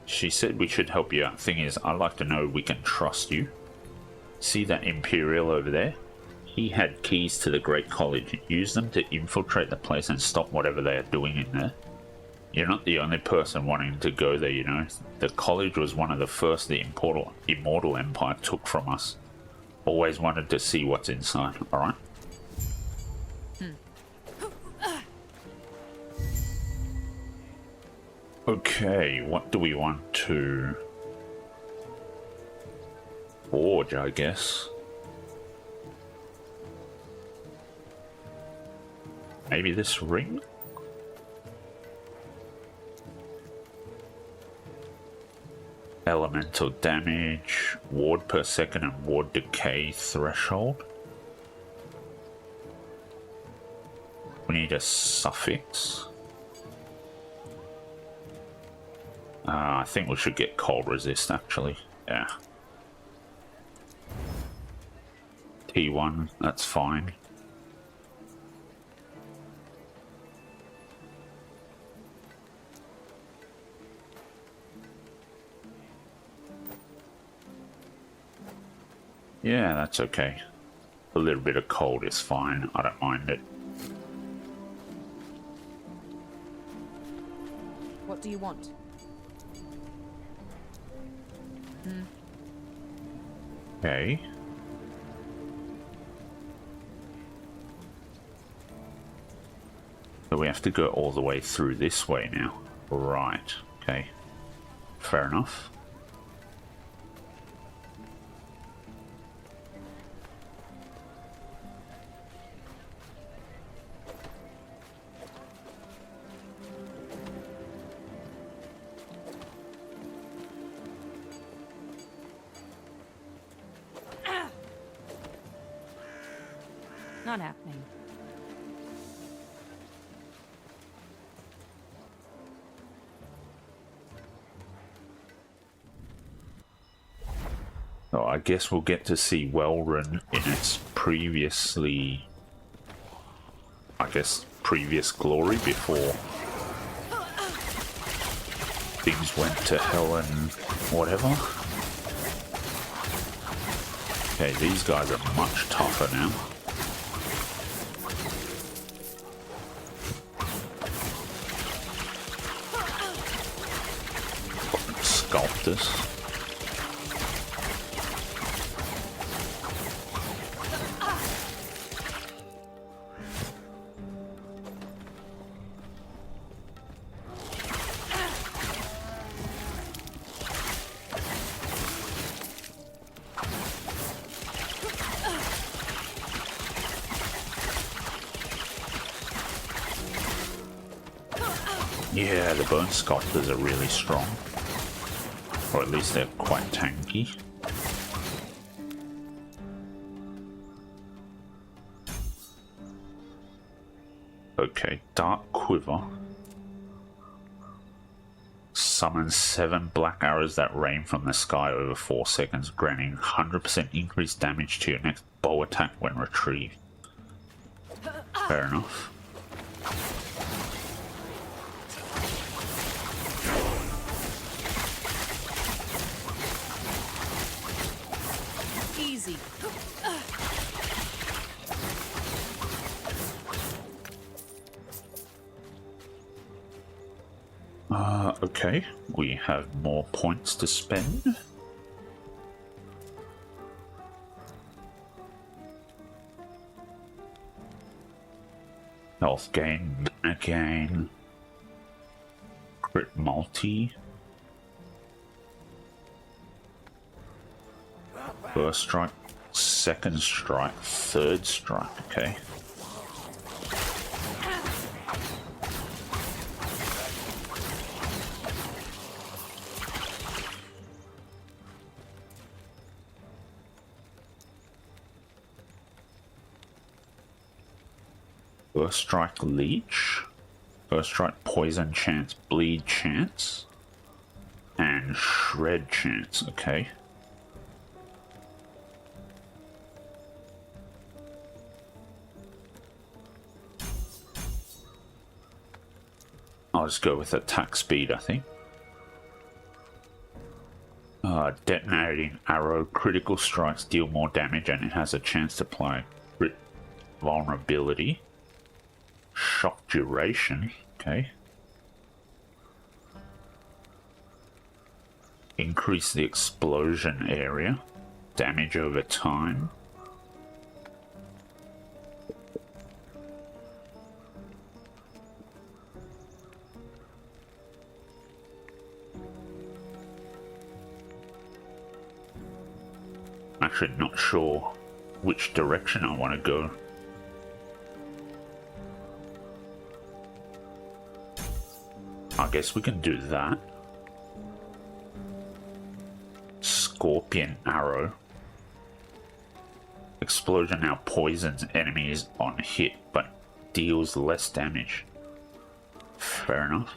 She said we should help you out. Thing is, I'd like to know we can trust you. See that Imperial over there? He had keys to the Great College. Use them to infiltrate the place and stop whatever they are doing in there. You're not the only person wanting to go there, you know. The college was one of the first the Immortal Empire took from us. Always wanted to see what's inside, alright? Okay, what do we want to forge, I guess? Maybe this ring? Elemental damage, ward per second and ward decay threshold. We need a suffix. I think we should get cold resist actually. Yeah. T1, that's fine. Yeah, that's okay. A little bit of cold is fine. I don't mind it. What do you want? Okay. So we have to go all the way through this way now. Right. Okay. Fair enough. Not happening. So I guess we'll get to see Wellrun in its previously... previous glory before things went to hell and whatever. Okay, these guys are much tougher now. Sculptors. Yeah, the bone sculptors are really strong. Or at least they're quite tanky. Okay, Dark Quiver. Summons 7 black arrows that rain from the sky over 4 seconds, granting 100% increased damage to your next bow attack when retrieved. Fair enough. Easy. Okay, we have more points to spend. Health gain, again. Crit multi. First strike, second strike, third strike, okay. First strike leech, first strike poison chance, bleed chance, and shred chance, okay. I'll just go with attack speed, I think. Detonating arrow, critical strikes deal more damage and it has a chance to apply crit vulnerability. Shock duration, okay. Increase the explosion area, damage over time. Actually not sure which direction I want to go. I guess we can do that. Scorpion arrow. Explosion now poisons enemies on hit, but deals less damage. Fair enough.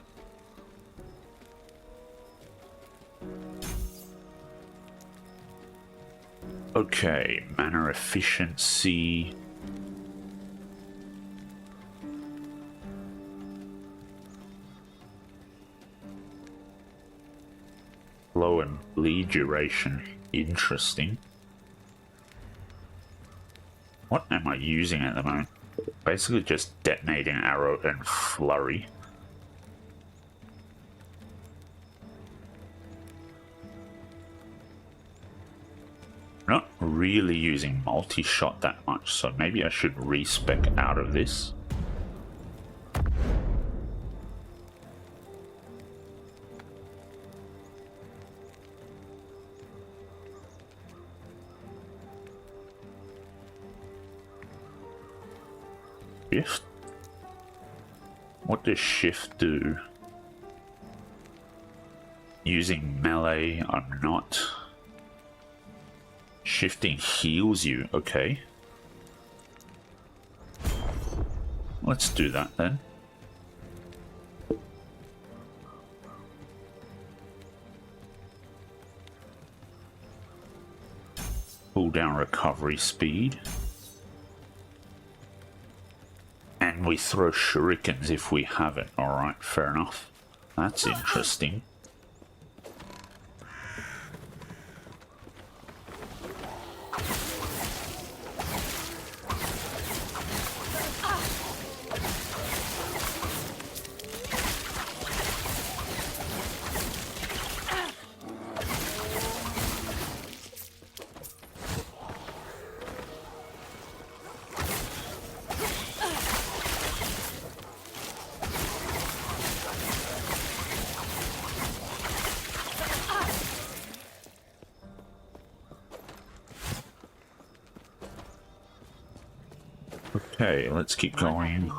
Okay, mana efficiency. Low and bleed duration. Interesting. What am I using at the moment? Basically just detonating arrow and flurry. Not really using multi-shot that much, so maybe I should respec out of this. Shift? What does shift do? Using melee, I'm not. Shifting heals you, okay. Let's do that then. Pull down recovery speed. And we throw shurikens if we have it. Alright, fair enough. That's interesting. Okay, let's keep going.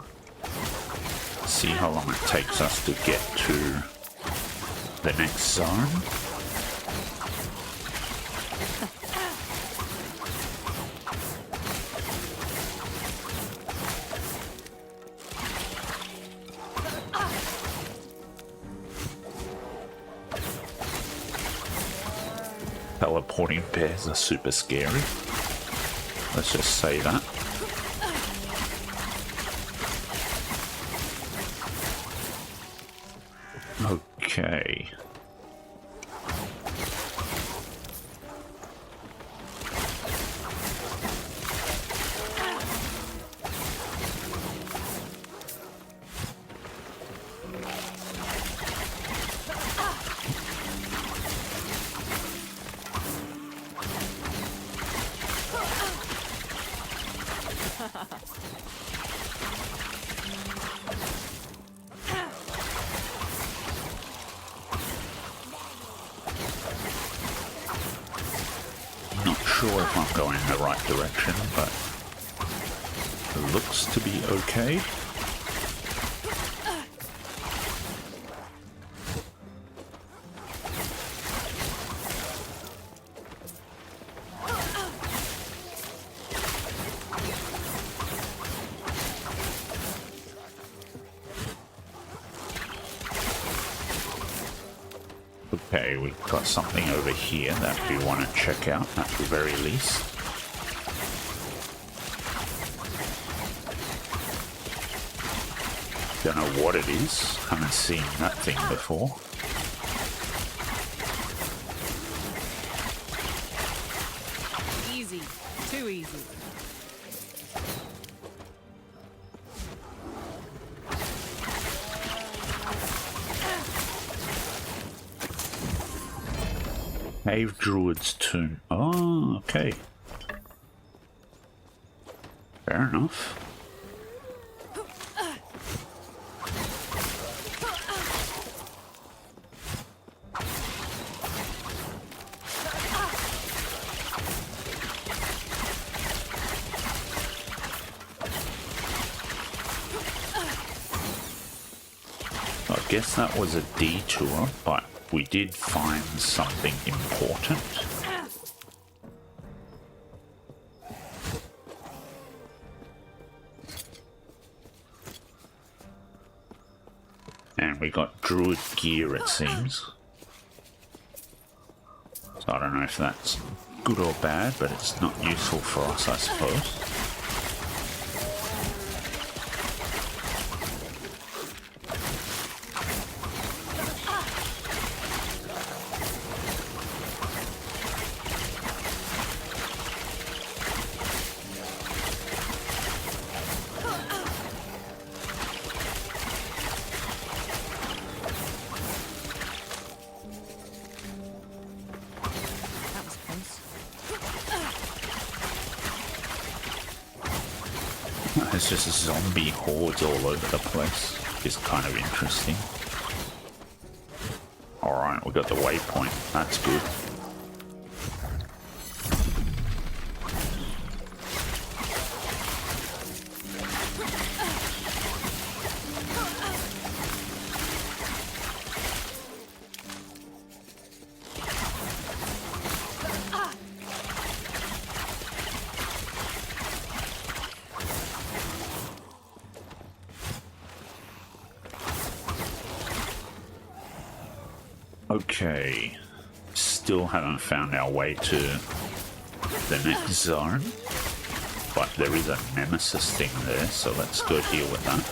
See how long it takes us to get to the next zone. Teleporting bears are super scary. Let's just say that. Okay. Not sure if I'm going in the right direction, but it looks to be okay. Okay, we've got something over here that we want to check out at the very least. Don't know what it is, haven't seen that thing before. Easy. Too easy. Cave Druid's Tomb. Oh, okay. Fair enough. I guess that was a detour, but we did find something important. And we got druid gear, it seems. So I don't know if that's good or bad, but it's not useful for us, I suppose. That was close. It's just zombie hordes all over the place. It's kind of interesting. Alright, we got the waypoint. That's good. Okay, still haven't found our way to the next zone, but there is a nemesis thing there, so let's go deal with that.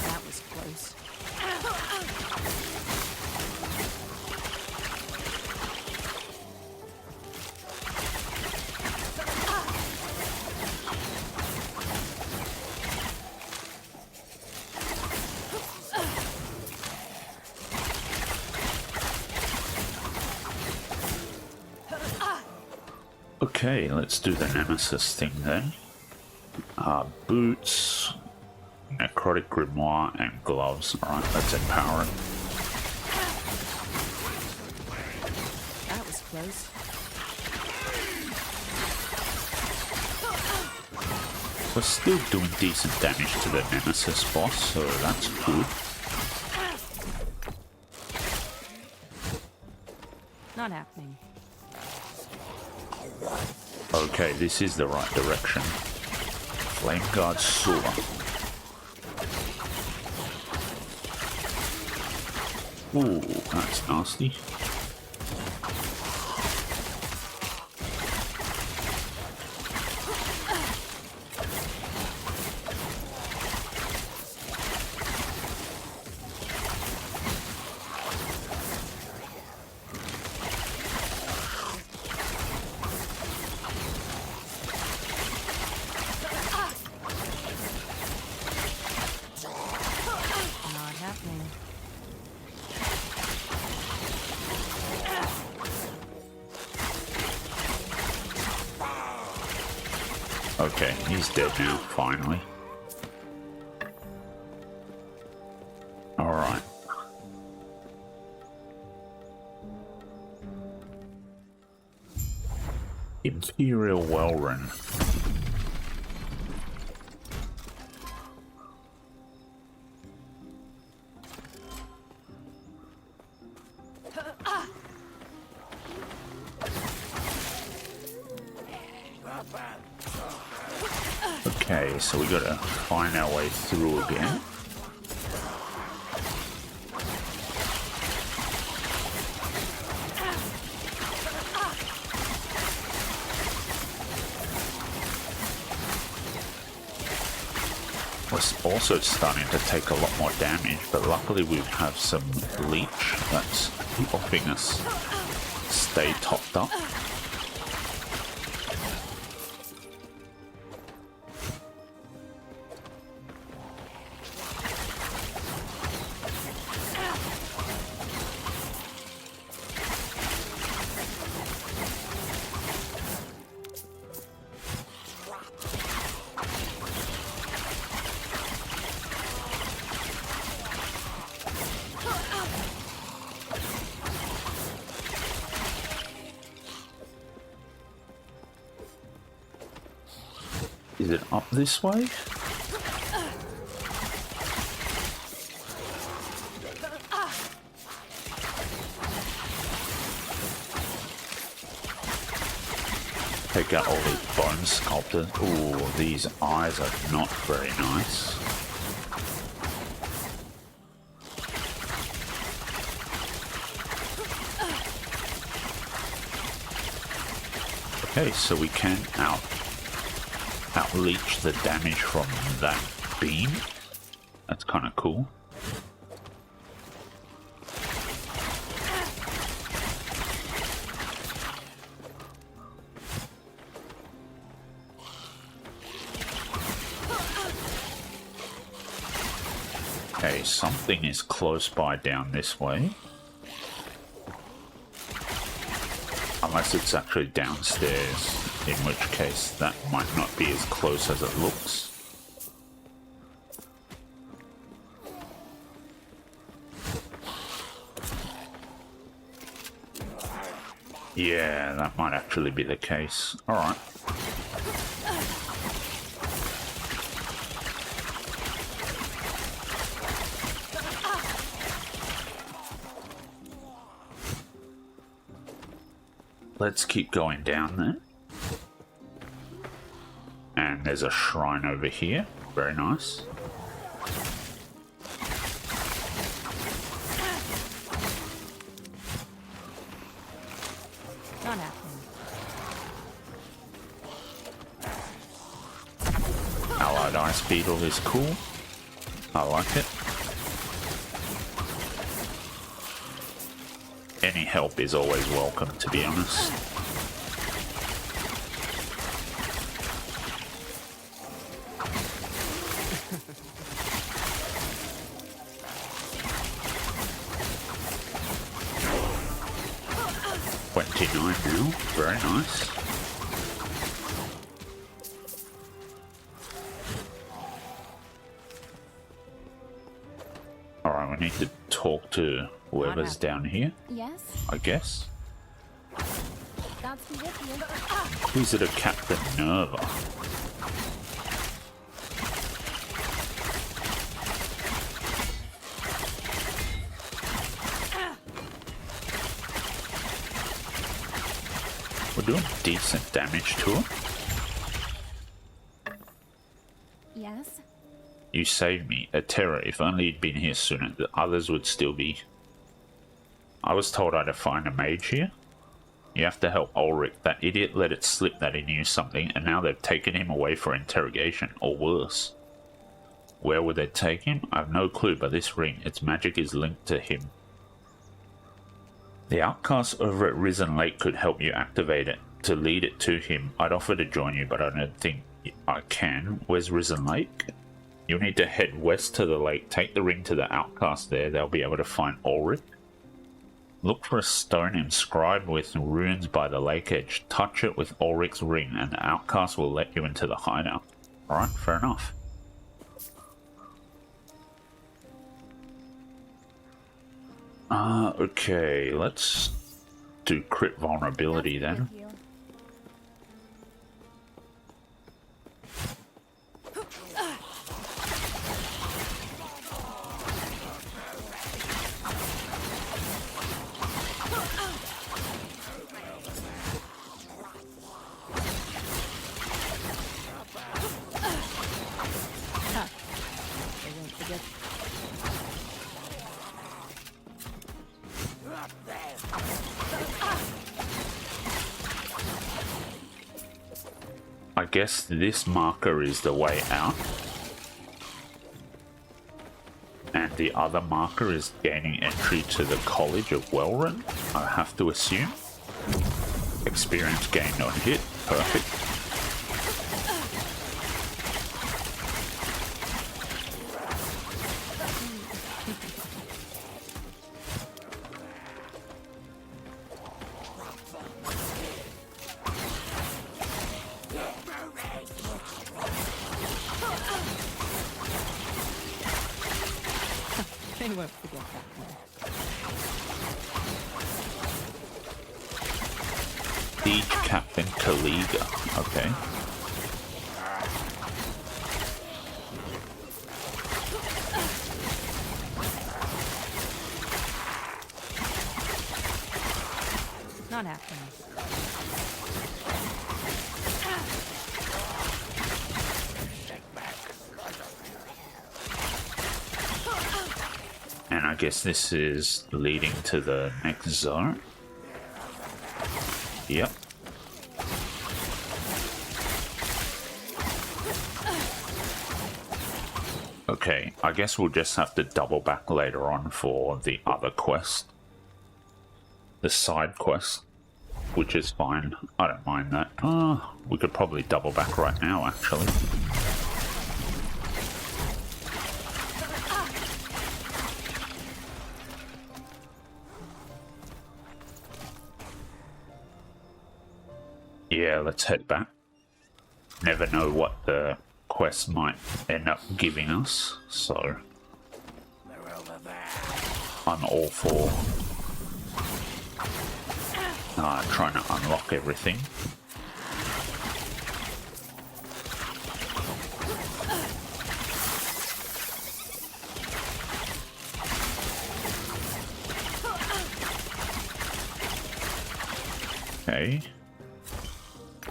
That was close. Okay, let's do the nemesis thing then. Boots, necrotic grimoire, and gloves. Alright, let's empower it. That was close. We're still doing decent damage to the nemesis boss, so that's good. Not happening. Okay, this is the right direction. Flame Guard Sewer. Ooh, that's nasty. Not happening. Okay, he's dead now, finally. Alright. Imperial Wellrun. Okay, so we gotta find our way through again. We're also starting to take a lot more damage, but luckily we have some leech that's helping us stay topped up. Is it up this way? Take out all these bone sculptors. Ooh, these eyes are not very nice. Okay, so we can out-leech the damage from that beam. That's kind of cool. Okay, something is close by down this way. Unless it's actually downstairs, in which case that might not be as close as it looks. Yeah, that might actually be the case. Alright. Let's keep going down there. And there's a shrine over here. Very nice. Not happening. Allied Ice Beetle is cool. I like it. Any help is always welcome, to be honest. $29 now, very nice. Alright, we need to talk to whoever's down here, Yes, I guess. God's be with you. Who's it, a Captain Nerva? We're doing decent damage to it. Yes, You saved me, a terror. If only you'd been here sooner, the others would still be. I was told I'd find a mage here. You have to help Ulrich. That idiot let it slip that he knew something, and now they've taken him away for interrogation, or worse. Where would they take him? I have no clue, but this ring, its magic is linked to him. The outcast over at Risen Lake could help you activate it, to lead it to him. I'd offer to join you, but I don't think I can. Where's Risen Lake? You'll need to head west to the lake, take the ring to the outcast there. They'll be able to find Ulrich. Look for a stone inscribed with runes by the lake edge. Touch it with Ulrich's ring and the outcast will let you into the hideout. Alright, fair enough. Okay, let's do crit vulnerability then. Thank you. They won't forget. I guess this marker is the way out. And the other marker is gaining entry to the College of Welrun, I have to assume. Experience gained on hit. Perfect. They won't forget that one. Siege Captain Kaliga. Okay. Not happening. And I guess this is leading to the next zone. Yep. Okay, I guess we'll just have to double back later on for the other quest. The side quest, which is fine. I don't mind that. We could probably double back right now, actually. Yeah, let's head back. Never know what the quest might end up giving us, so I'm all for trying to unlock everything. Okay.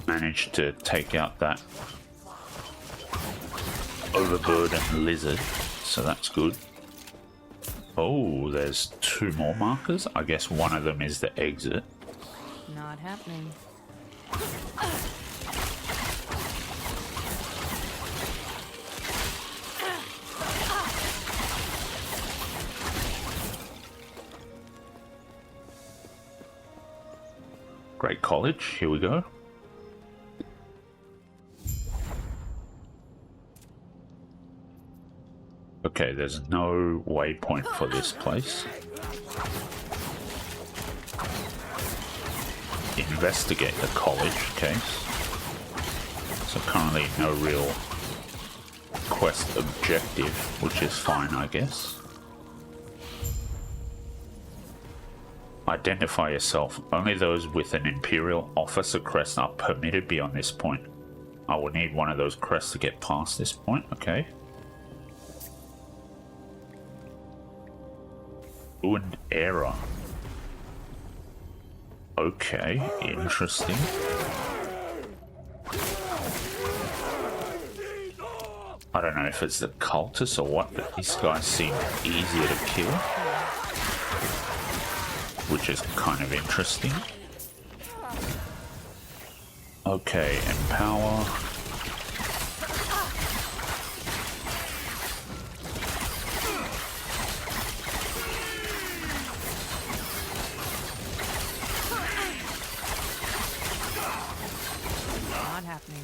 Managed to take out that overburdened lizard, so that's good. Oh, there's two more markers. I guess one of them is the exit. Not happening. Great College, here we go. Okay, there's no waypoint for this place. Investigate the college, okay. So currently no real quest objective, which is fine, I guess. Identify yourself. Only those with an Imperial officer crest are permitted beyond this point. I will need one of those crests to get past this point, okay. Ruined era. Okay, interesting. I don't know if it's the cultists or what, but these guys seem easier to kill, which is kind of interesting. Okay, empower. Not happening.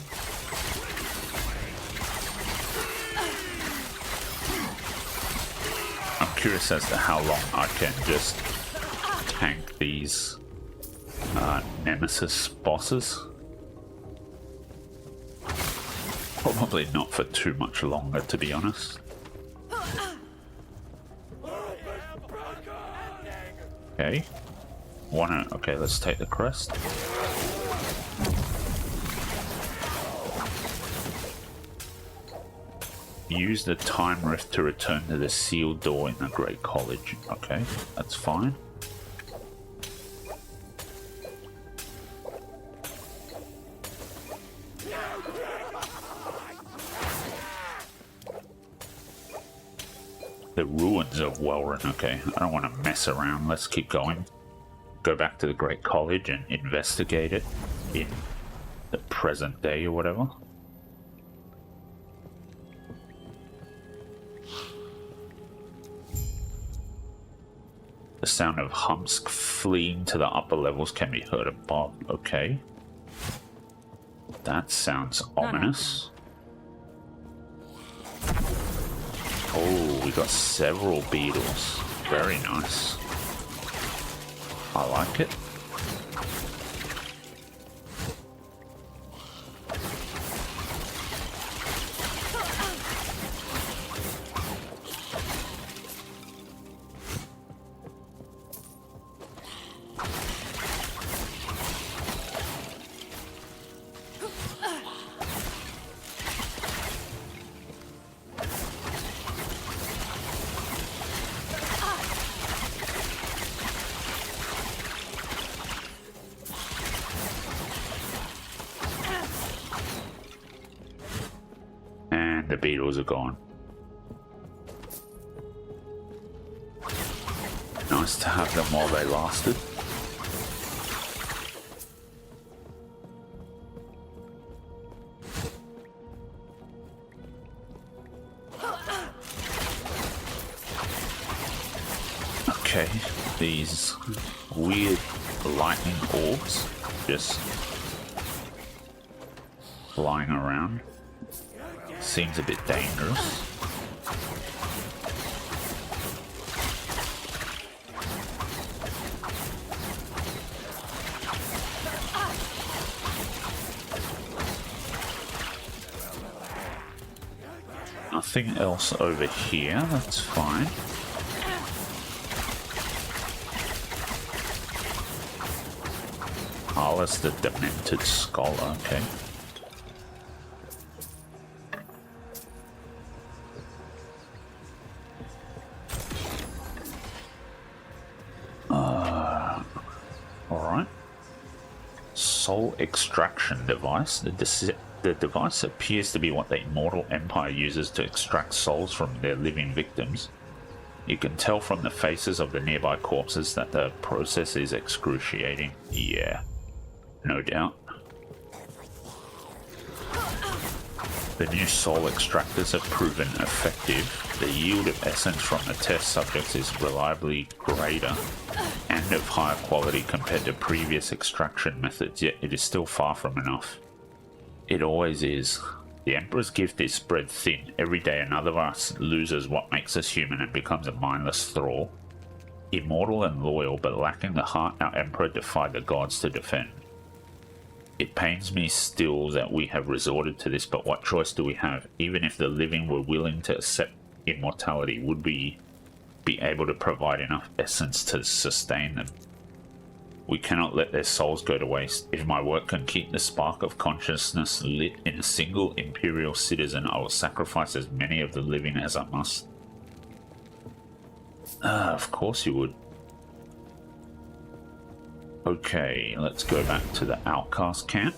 I'm curious as to how long I can just tank these nemesis bosses. Probably not for too much longer, to be honest. Okay. Okay, let's take the crest. Use the time rift to return to the sealed door in the Great College. Okay, that's fine. The ruins of Welryn. Okay, I don't want to mess around. Let's keep going. Go back to the Great College and investigate it in the present day or whatever. The sound of Humsk fleeing to the upper levels can be heard above. Okay. That sounds ominous. Oh, we got several beetles. Very nice. I like it. The beetles are gone. Nice to have them while they lasted. Okay, these weird lightning orbs just flying around. Seems a bit dangerous. Nothing else over here, that's fine. Oh, that's the demented scholar, okay. Soul extraction device. The device appears to be what the Immortal Empire uses to extract souls from their living victims. You can tell from the faces of the nearby corpses that the process is excruciating. Yeah, no doubt. The new soul extractors have proven effective. The yield of essence from the test subjects is reliably greater and of higher quality compared to previous extraction methods, yet it is still far from enough. It always is. The Emperor's gift is spread thin. Every day another of us loses what makes us human and becomes a mindless thrall. Immortal and loyal, but lacking the heart our Emperor defied the gods to defend. It pains me still that we have resorted to this, but what choice do we have? Even if the living were willing to accept immortality, would we be able to provide enough essence to sustain them? We cannot let their souls go to waste. If my work can keep the spark of consciousness lit in a single Imperial citizen, I will sacrifice as many of the living as I must. Of course you would. Okay, let's go back to the outcast camp.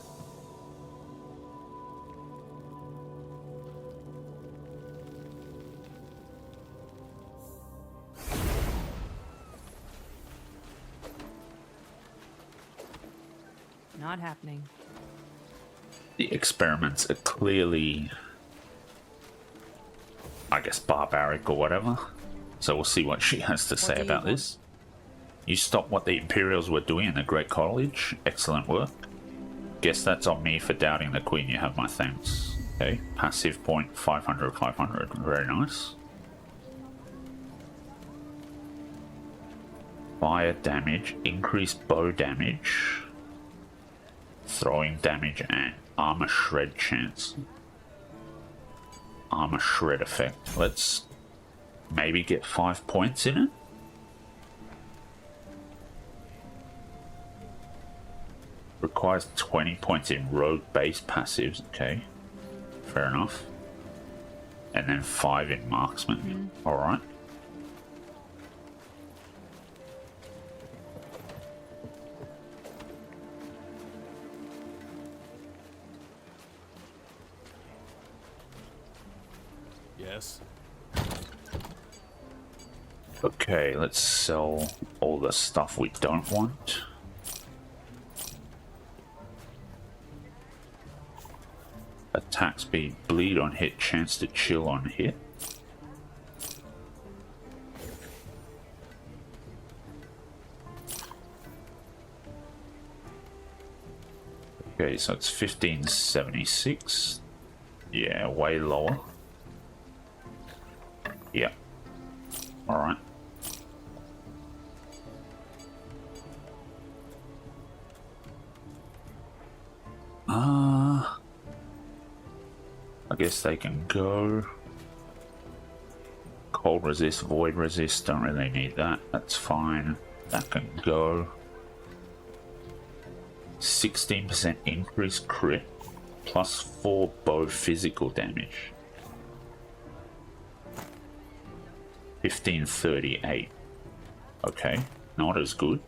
Not happening. The experiments are clearly, I guess, barbaric or whatever. So we'll see what she has to say about this. You stopped what the Imperials were doing in the Great College. Excellent work. Guess that's on me for doubting the Queen. You have my thanks. Okay, passive point 500, 500. Very nice. Fire damage, increased bow damage, throwing damage, and armor shred chance. Armor shred effect. Let's maybe get 5 points in it. Requires 20 points in rogue base passives. Okay, fair enough. And then 5 in marksman. Alright. Yes. Okay, let's sell all the stuff we don't want. Attack speed, bleed on hit, chance to chill on hit. Okay, so it's 1576. Yeah, way lower. Yeah. Alright. I guess they can go. Cold resist, void resist, don't really need that. That's fine. That can go. 16% increase crit, plus 4 bow physical damage. 1538. Okay, not as good.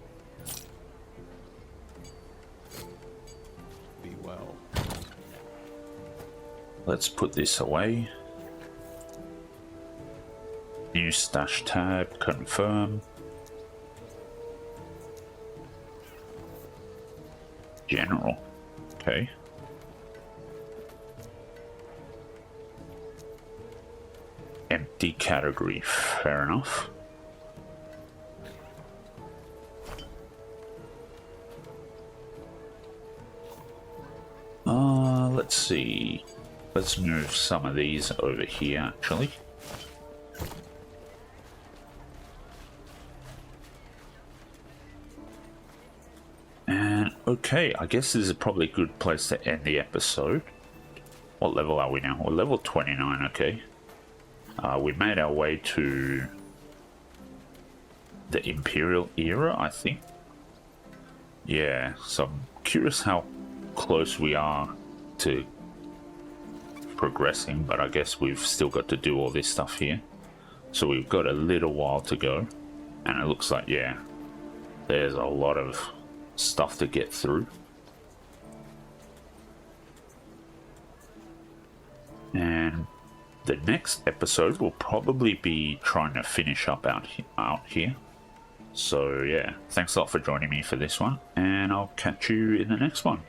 Be well. Let's put this away. New stash tab, confirm. General. Okay. Empty category, fair enough. Let's see. Let's move some of these over here, actually. And, okay, I guess this is probably a good place to end the episode. What level are we now? We're level 29, okay. We made our way to the Imperial era, I think. Yeah, so I'm curious how close we are to progressing, but I guess we've still got to do all this stuff here. So we've got a little while to go, and it looks like, yeah, there's a lot of stuff to get through. And the next episode will probably be trying to finish up out here. So yeah, thanks a lot for joining me for this one, and I'll catch you in the next one.